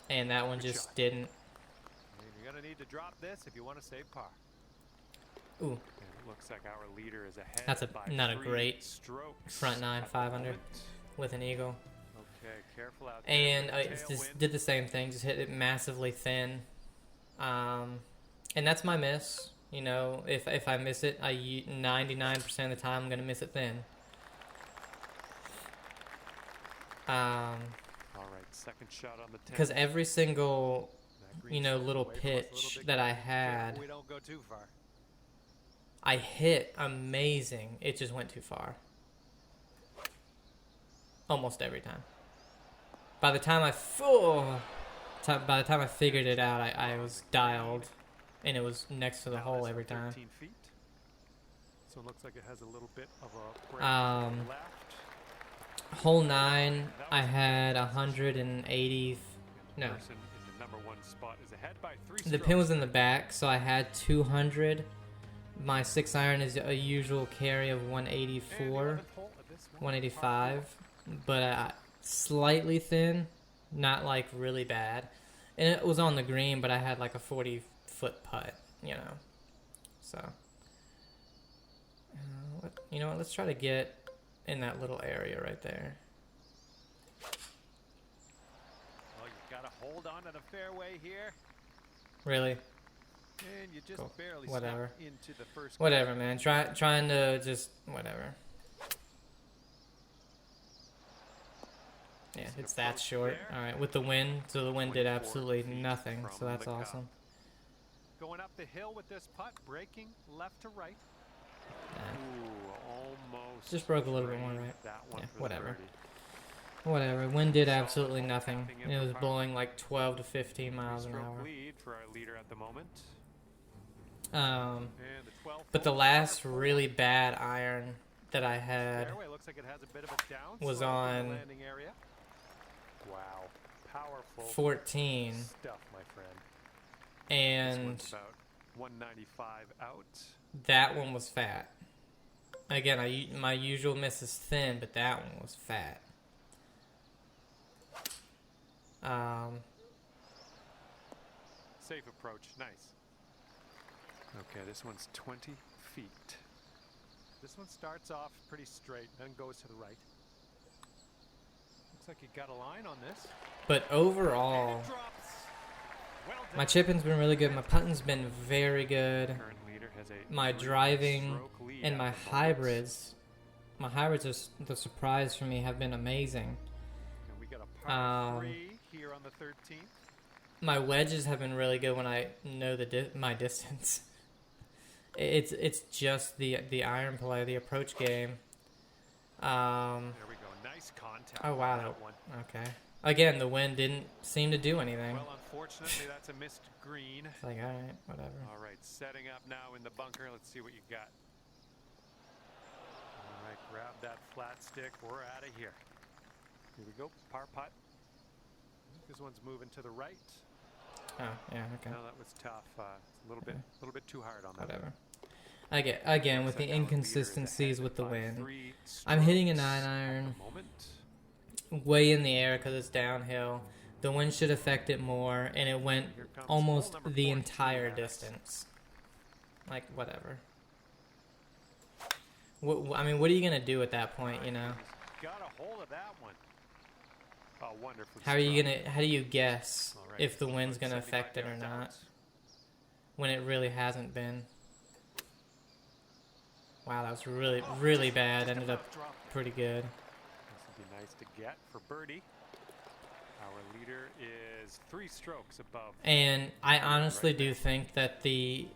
And that one just didn't. You're going to need to drop this if you want to save par. Ooh. It looks like our leader is ahead. That's not a great front 9 500 with an eagle. Okay, careful out there. And I just did the same thing, just hit it massively thin. And that's my miss. You know, if I miss it, 99% of the time I'm going to miss it thin. All right, second shot on the 10. Because every single you know, little pitch that I had, I hit amazing. It just went too far. Almost every time. By the time I figured it out, I was dialed, and it was next to the hole every time. So it looks like it has a little bit of a break left. Hole 9, I had 180. No. The pin was in the back, so I had 200. My 6-iron is a usual carry of 184, 185, but slightly thin, not like really bad. And it was on the green, but I had like a 40-foot putt, you know. So, you know what? Let's try to get in that little area right there. Well, you gotta hold on to the fairway here. Really? And you just Cool. barely Whatever. into the first. Whatever, man. Trying to just whatever. Yeah, it's that short. All right, with the wind, so the wind did absolutely nothing. So that's awesome. Going up the hill with this putt, breaking left to right. Ooh, almost. Just broke a little bit more, right? Yeah, whatever. Whatever. Wind did absolutely nothing. It was blowing like 12 to 15 miles an hour. But the last really bad iron that I had was on 14, and that one was fat. Again, my usual miss is thin, but that one was fat. Safe approach, nice. Okay, this one's 20 feet. This one starts off pretty straight, then goes to the right. Looks like you got a line on this. But overall, my chipping's been really good. My putting's been very good. My driving and my hybrids are the surprise for me, have been amazing. And we got a par 3 here on the 13th. My wedges have been really good when I know my distance. It's just the iron play, the approach game. There we go. Nice contact. Oh wow. That one. Okay. Again, the wind didn't seem to do anything. Well, unfortunately, that's a missed green. It's like, all right, whatever. All right, setting up now in the bunker. Let's see what you got. All right, grab that flat stick. We're out of here. Here we go. Par putt. This one's moving to the right. Oh, yeah, okay. No, that was tough. A little bit too hard on that. Whatever. Again, with the inconsistencies with the wind, I'm hitting a 9-iron way in the air because it's downhill. The wind should affect it more, and it went almost the entire distance. Like, whatever. I mean, what are you going to do at that point, you know? Got a hold of that one. Oh, wonderful. How do you guess if the wind's going to affect it or not when it really hasn't been? Wow, that was really, really bad. Ended up pretty good. This would be nice to get for birdie. Our leader is 3 strokes above. And I honestly do think that the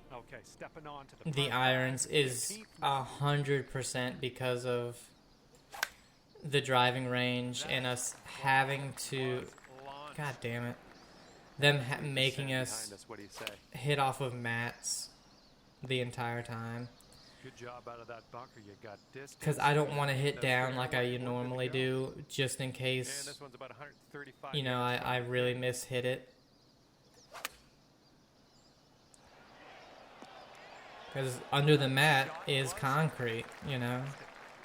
irons is 100% because of the driving range and us having to, god damn it, them making us hit off of mats the entire time. Good job out of that bunker. You got distance. Because I don't want to hit down like I normally do, just in case, you know, I really mishit it. Because under the mat is concrete, you know,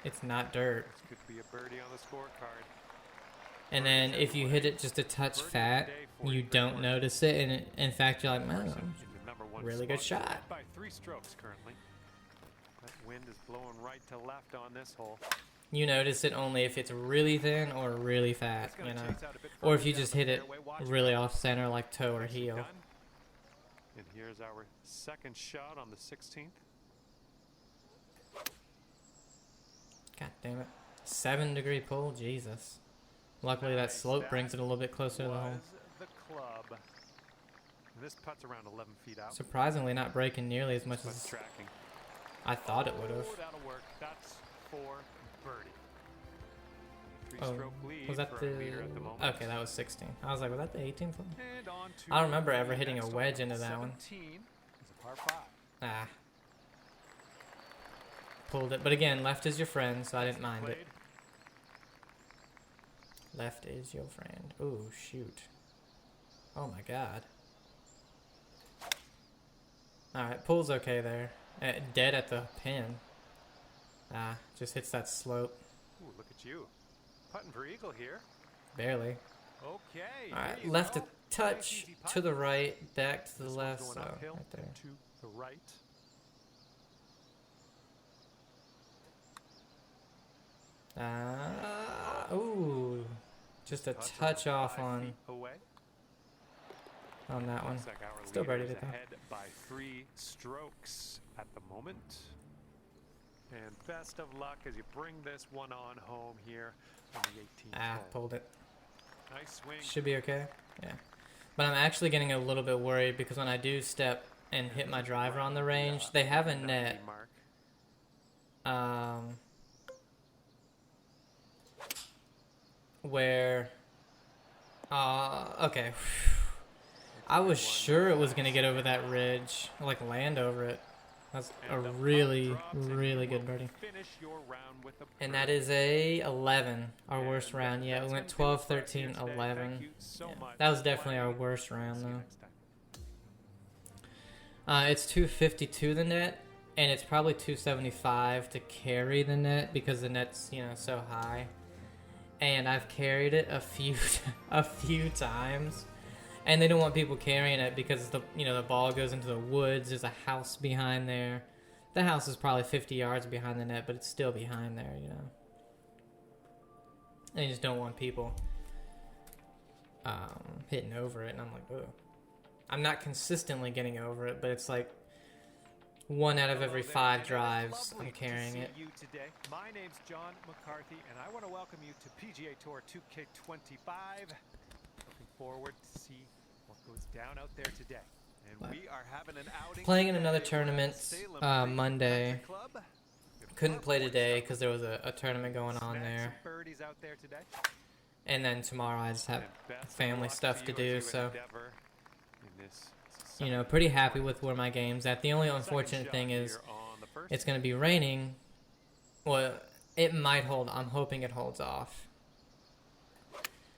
it's not dirt. This could be a birdie on the scorecard. And then if you hit it just a touch fat, you don't notice it, and in fact you're like, man, really good shot. By 3 strokes currently. That wind is blowing right to left on this hole. You notice it only if it's really thin or really fat, you know, or if you just hit it really off center like toe or heel. And here's our second shot on the 16th. God damn it. 7-degree pull, Jesus. Luckily that slope brings it a little bit closer to the hole. The club. This putt's around 11 feet out. Surprisingly not breaking nearly as much as Tracking. I thought it would have. That'll work. That's for birdie. Oh, Three-stroke lead was that for the... our leader at the moment. Okay, that was 16. I was like, was that the 18th one? And on to I don't remember the ever hitting a next wedge one. into that one. 17 is a par 5. Ah. Pulled it. But again, left is your friend, so I didn't mind it. Left is your friend. Ooh, shoot. Oh my god. Alright, pull's okay there. Dead at the pin. Ah, just hits that slope. Ooh, look at you. Putting for eagle here. Barely. Okay. Alright, left a touch to the right, back to the left, so right there. To the right. Ooh. Just a touch off on that one. Still birdied it though. Ahead by 3 strokes at the moment. And best of luck as you bring this one on home here on the 18th hole. Pulled it. Nice swing. Should be okay. Yeah. But I'm actually getting a little bit worried because when I do step and hit my driver on the range, they have a net. Where okay. I was sure it was gonna get over that ridge, like land over it. That's a really, really good birdie. And that is a 11, our worst round. Yeah, we went 12, 13, 11. Yeah, that was definitely our worst round, though. It's 252 the net, and it's probably 275 to carry the net because the net's, you know, so high. And I've carried it a few times. And they don't want people carrying it because the ball goes into the woods. There's a house behind there. The house is probably 50 yards behind the net, but it's still behind there, you know. And you just don't want people hitting over it. And I'm like, oh. I'm not consistently getting over it, but it's like 1 out of every 5 drives I'm carrying it. My name's John McCarthy, and I want to welcome you to PGA Tour 2K25. Looking forward to see what goes down out there today. And we are having an outing playing in another tournament Monday. Couldn't play today because there was a tournament going on there. And then tomorrow I just have family stuff to do, so you know, pretty happy with where my game's at. The only unfortunate thing is it's going to be raining. Well, it might hold. I'm hoping it holds off.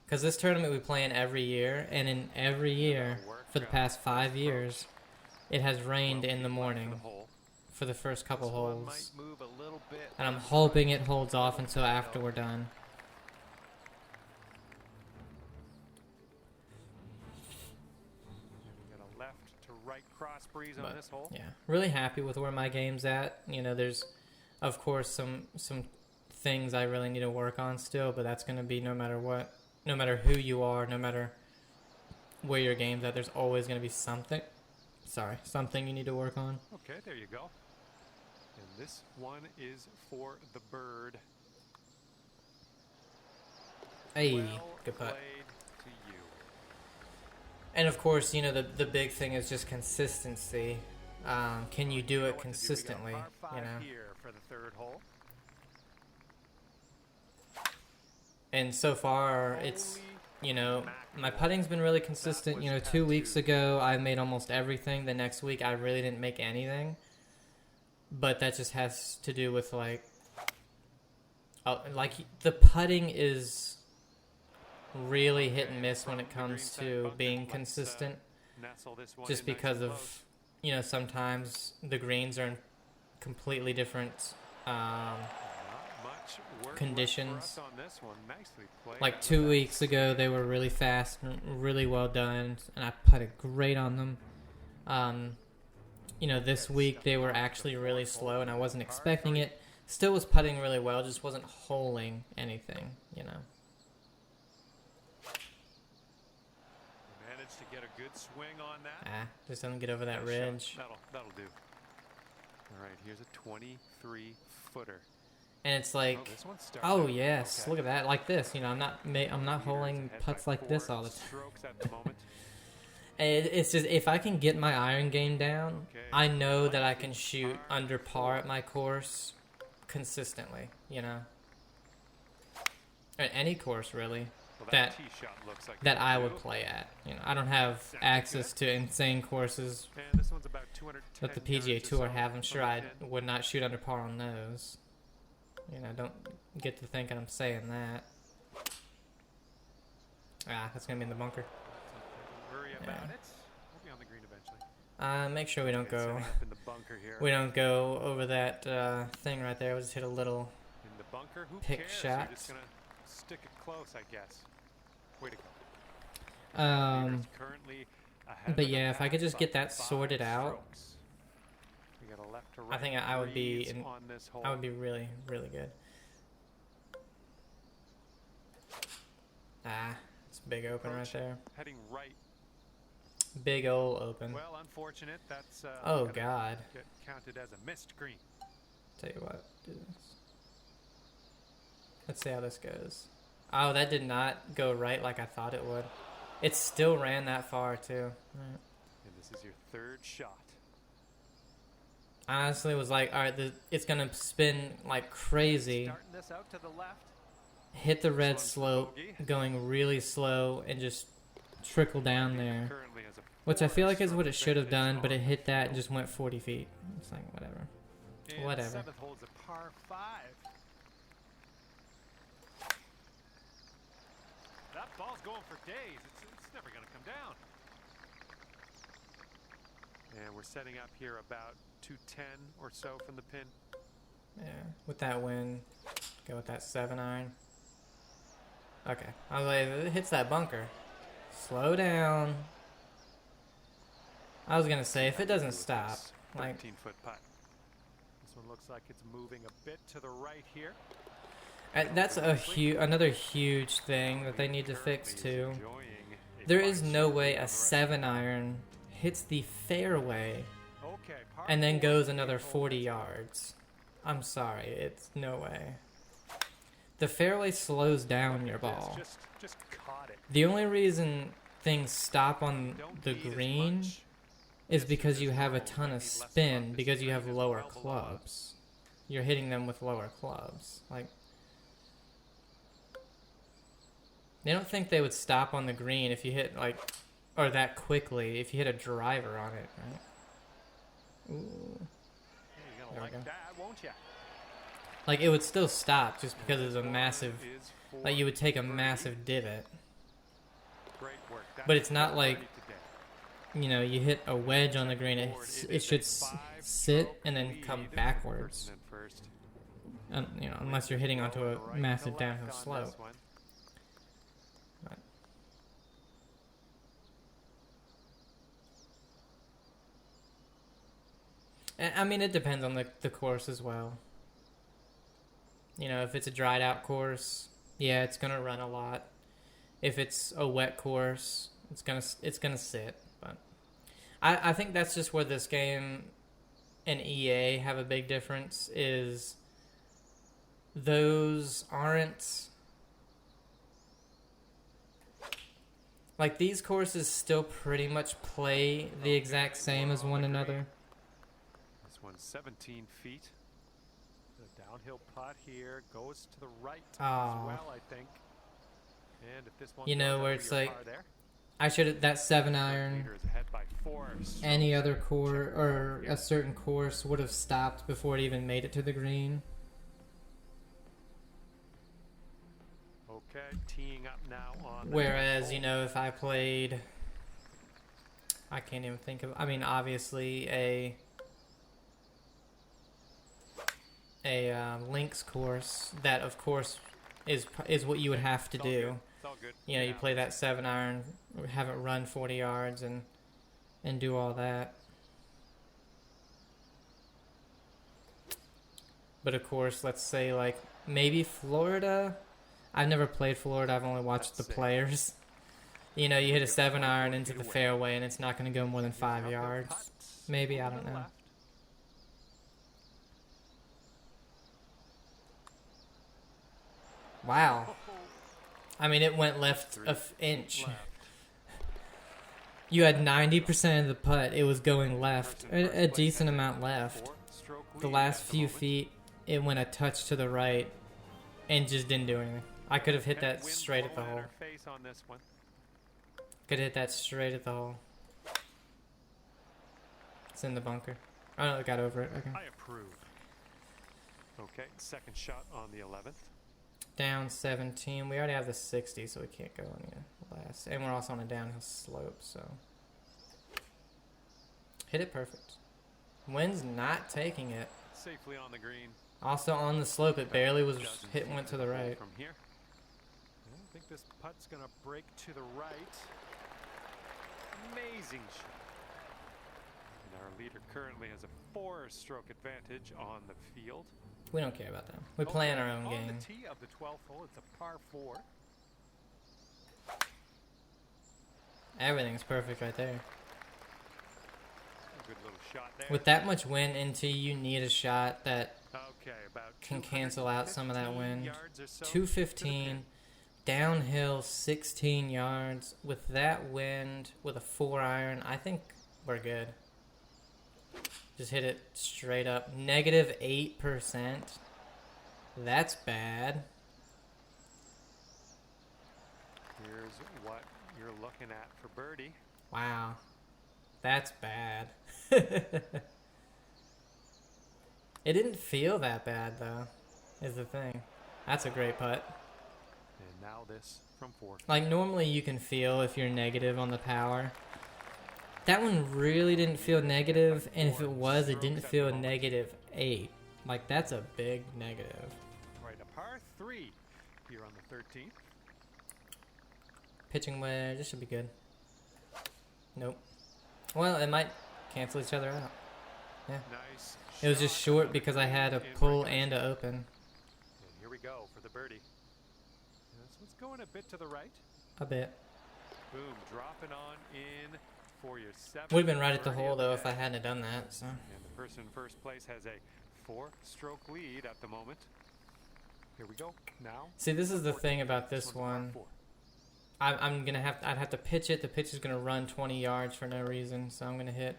Because this tournament we play in every year, and in every year for the past 5 years, it has rained in the morning for the first couple holes. And I'm hoping it holds off until after we're done. But, yeah, really happy with where my game's at. You know, there's, of course, some things I really need to work on still, but that's going to be no matter what. No matter who you are, no matter where your game's at, there's always going to be something you need to work on. Okay, there you go. And this one is for the bird. Hey, good putt. And of course, you know, the big thing is just consistency. Can you do it consistently, you know? For the third hole. And so far, it's, you know, my putting's been really consistent. You know, 2 weeks ago, I made almost everything. The next week, I really didn't make anything. But that just has to do with, like the putting is really hit and miss when it comes to being consistent. Just because of, you know, sometimes the greens are in completely different conditions. Like 2 weeks ago, they were really fast and really well done, and I putted great on them. You know, this week they were actually really slow, and I wasn't expecting it. Still was putting really well, just wasn't holing anything, you know. Managed to get a good swing on that. Just doesn't get over that ridge. That'll do. All right, here's a 23-footer. And it's like, oh yes, look at that, like this. You know, I'm not holing putts like this all the time. It's just if I can get my iron game down, Okay. I know that I can shoot under par at my course consistently. You know, at any course really Well, that tee shot looks like that it'll I do. would play at. You know, I don't have access to insane courses And this one's about 210 that the PGA yards or Tour so have. I'm from sure the I pin. would not shoot under par on those. You know, don't get to thinking I'm saying that. Ah, that's gonna be in the bunker. Don't worry about it. We'll be on the green eventually. Make sure we don't Okay, go. setting up in the bunker here. We don't go over that thing right there. We'll just hit a little. In the bunker, who Pick cares? You're shots. just gonna stick it close, I guess. Way to go. Leaders currently ahead But of the yeah, if I pack could just by get that 5 sorted out, strokes. We got a left to I right think I would be breeze in, on this hole. I would be really, really good. Ah, it's a big open right there. Heading right. Big ol' open. Well, unfortunate. That's Oh gonna God. get counted as a missed green. Tell you what, do this. Let's see how this goes. Oh, that did not go right like I thought it would. It still ran that far too. Right. And this is your third shot. I honestly was like, all right, it's gonna spin like crazy. Starting this out to the left. Hit the red slope, going really slow, and just trickle down there. Currently has a Which I feel like is 4-stroke what it should have done, advantage but it on hit the that field. and just went 40 feet. It's like, whatever. And Whatever. Seventh hole's a par 5. That ball's going for days. It's never going to come down. And we're setting up here about 210 or so from the pin. Yeah, with that wind, go with that 7-iron. Okay, I was like, it hits that bunker. Slow down. I was gonna say, if it doesn't stop, like, 13-foot putt. This one looks like it's moving a bit to the right here. that's another huge thing that they need to fix too. There is no way a 7-iron hits the fairway and then goes another 40 yards. I'm sorry, it's no way. The fairway slows down your ball. Just caught it. The only reason things stop on the green is because you have a ton of spin, because you have lower clubs. You're hitting them with lower clubs. Like, they don't think they would stop on the green if you hit, like, or that quickly, if you hit a driver on it, right? Ooh. You're There gonna we like go. that, won't you? Like, it would still stop just because it's a massive, like, you would take a massive divot. Great work. But it's not like, you know, you hit a wedge on the green, it should sit and then come backwards. You know, unless you're hitting onto a massive downhill slope. But I mean, it depends on the course as well. You know, if it's a dried out course, yeah, it's gonna run a lot. If it's a wet course, it's gonna sit. But I think that's just where this game and EA have a big difference. Is those aren't like, these courses still pretty much play the exact same as one another. This one's 17 feet. The downhill putt here goes to the right as Aw. well, I think. And if this one You know, goes where over it's your like, par there, I should, that 7-iron, leader is ahead by 4 any strokes. other course or a certain course would have stopped before it even made it to the green. Okay, teeing up now on the Whereas, next you know, if I played, I can't even think of, I mean, obviously a links course, that of course is what you would have to It's all do. good. It's all good. You know, you Yeah. play that 7-iron, have it run 40 yards and do all that. But of course, let's say like maybe Florida. I've never played Florida. I've only watched the That's it. players. You know, you hit a 7-iron into the Away. fairway and it's not going to go more than 5 Uphill yards. putts Maybe, I over don't the know. left. Wow. I mean, it went left an inch. Left. You had 90% of the putt. It was going left. A decent amount left. The last few feet, it went a touch to the right and just didn't do anything. I could have hit that straight at the hole. Could hit that straight at the hole. It's in the bunker. Oh no, it got over it. Okay. I approve. Okay, second shot on the 11th. Down 17. We already have the 60, so we can't go any less. And we're also on a downhill slope, so. Hit it perfect. Wind's not taking it. Safely on the green. Also on the slope, it barely was hit, went to the right. From here. I don't think this putt's gonna break to the right. Amazing shot. And our leader currently has a 4-stroke advantage on the field. We don't care about them. We play in our own game. On the tee of the 12th hole, it's a par 4. Everything's perfect right there. A good little shot there. With that much wind into you need a shot that can cancel out some of that wind. 215, downhill 16 yards. With that wind, with a 4-iron, I think we're good. Just hit it straight up. -8%. That's bad. Here's what you're looking at for birdie. Wow. That's bad. It didn't feel that bad, though, is the thing. That's a great putt. And now this from 4. Like, normally you can feel if you're negative on the power. That one really didn't feel negative, and if it was, it didn't feel -8. Like, that's a big negative. Right, a par 3 here on the 13th. Pitching wedge, this should be good. Nope. Well, it might cancel each other out. Yeah. Nice. It was just short because I had a pull and a open. And here we go for the birdie. And this one's going a bit to the right. A bit. Boom, dropping on in for your 7th. Would have been right at the hole, though, if I hadn't done that. So. And the person in first place has a 4-stroke lead at the moment. Here we go. Now. See, this is the thing about this one. I'm gonna I'd have to pitch it. The pitch is gonna run 20 yards for no reason, so I'm gonna hit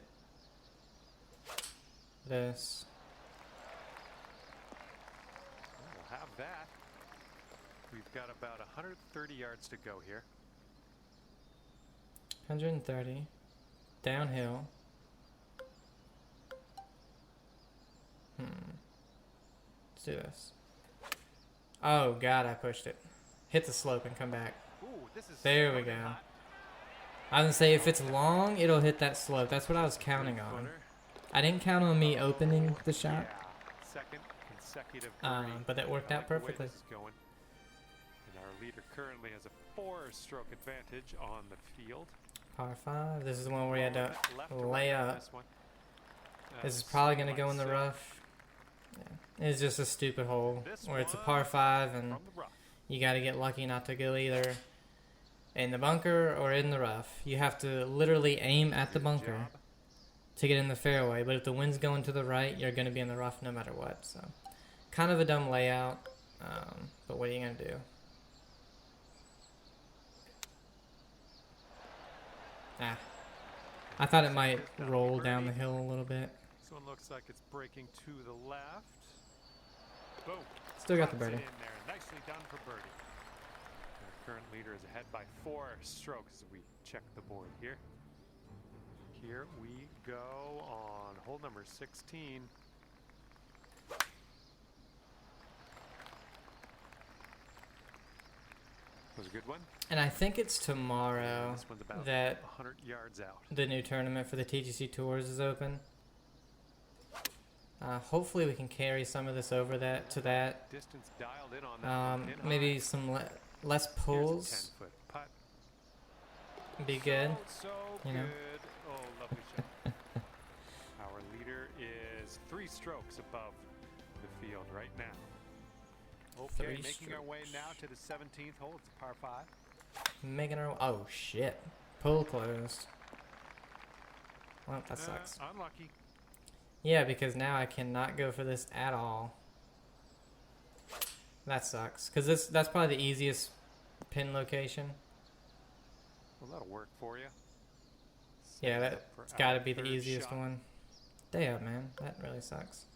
this. We'll have that. We've got about 130 yards to go here. 130. Downhill. Let's do this. Oh god, I pushed it. Hit the slope and come back. Ooh, this is there we go. I was gonna say, if it's long, it'll hit that slope. That's what I was counting on. I didn't count on me opening the shot. Second consecutive but that worked out perfectly. And our leader currently has a 4-stroke advantage on the field. Par 5. This is the one where you had to lay up. This is probably going to go in the rough. Yeah. It's just a stupid hole where it's a par 5 and you got to get lucky not to go either in the bunker or in the rough. You have to literally aim at the bunker to get in the fairway, but if the wind's going to the right, you're going to be in the rough no matter what. So, kind of a dumb layout, but what are you going to do? I thought it might roll down the hill a little bit. This one looks like it's breaking to the left. Boom. Still got the birdie. In there. Nicely done for birdie. Our current leader is ahead by 4 strokes as we check the board here. Here we go on hole number 16. Was a good one. And I think it's tomorrow that 100 yards out. The new tournament for the TGC Tours is open. Hopefully we can carry some of this over to that. Distance dialed in on that maybe some less pulls. 10-foot putt. Be good. So you know. good. Oh, lovely shot. Our leader is 3 strokes above the field right now. Okay, making our way now to the 17th hole. It's a par 5. Making our oh shit, pull closed. Well, that sucks. Unlucky. Yeah, because now I cannot go for this at all. That sucks, because that's probably the easiest pin location. Well, that'll work for you. Yeah, that's gotta be the easiest one. Damn, man, that really sucks.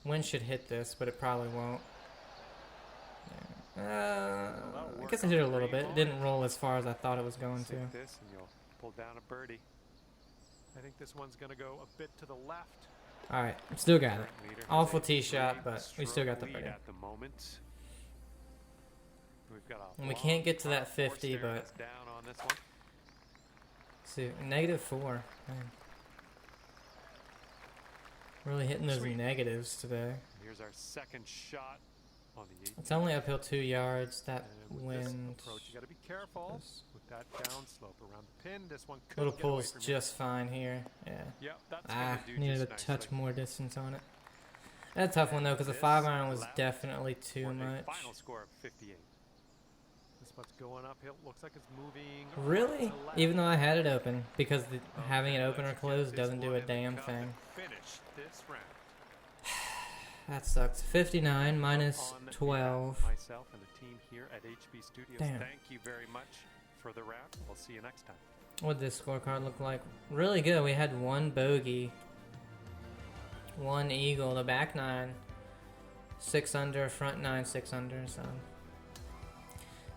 Wind should hit this, but it probably won't. Yeah. I guess I hit it a little bit. It didn't roll as far as I thought it was going to. This and you'll pull down a birdie. I think this one's gonna go a bit to the left. All right, still got it. Awful tee shot, but we still got the birdie. At the moment. We've got And we can't get to that 50, but down on this one. see, -4. Man. Really hitting those negatives today. Here's our second shot on the 8. It's only uphill 2 yards. That With wind. this approach, you got to be careful with that downslope around the pin. This one could Little get away pull's from just fine here. Yeah. Yeah, that's Needed a touch more distance on it. That's a tough one though, because the 5-iron was definitely too much. Final score of 58. This one's going uphill. Looks like it's moving. Really? Even though I had it open, because having it open or closed doesn't do a damn thing. Finish this round. That sucks. 59 minus 12. Myself and the team here at HB Studios. Damn. Thank you very much for the round. We'll see you next time. What did this scorecard look like? Really good. We had 1 bogey, 1 eagle, the back 9, 6 under, front 9, 6 under. So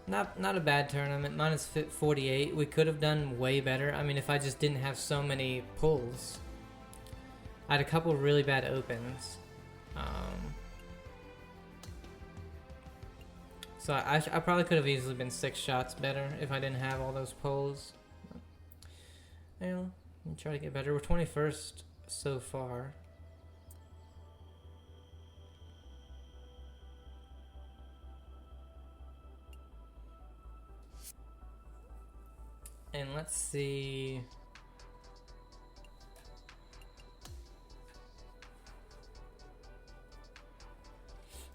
not a bad tournament. Minus 48. We could have done way better. I mean, if I just didn't have so many pulls. I had a couple really bad opens. So I probably could have easily been 6 shots better if I didn't have all those pulls. You know, let me try to get better. We're 21st so far. And let's see.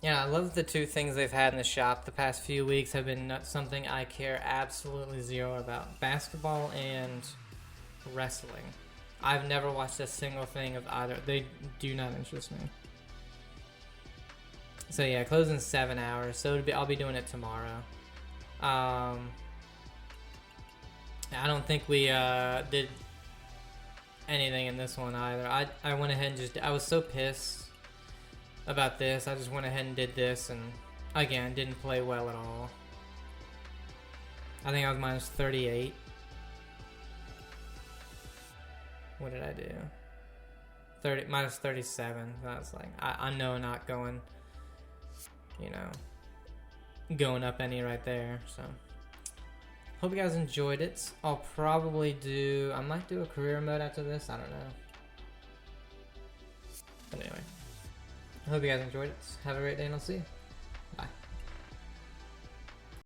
Yeah, I love the 2 things they've had in the shop the past few weeks have been something I care absolutely zero about. Basketball and wrestling. I've never watched a single thing of either. They do not interest me. So yeah, closing 7 hours. So I'll be doing it tomorrow. I don't think we did anything in this one either. I went ahead and I was so pissed about this. I just went ahead and did this, and again, didn't play well at all. I think I was minus 38. What did I do? Minus 37. So I was like, I know not going, you know, going up any right there. So hope you guys enjoyed it. I'll probably I might do a career mode after this. I don't know. But anyway, I hope you guys enjoyed it. Have a great day, and I'll see you.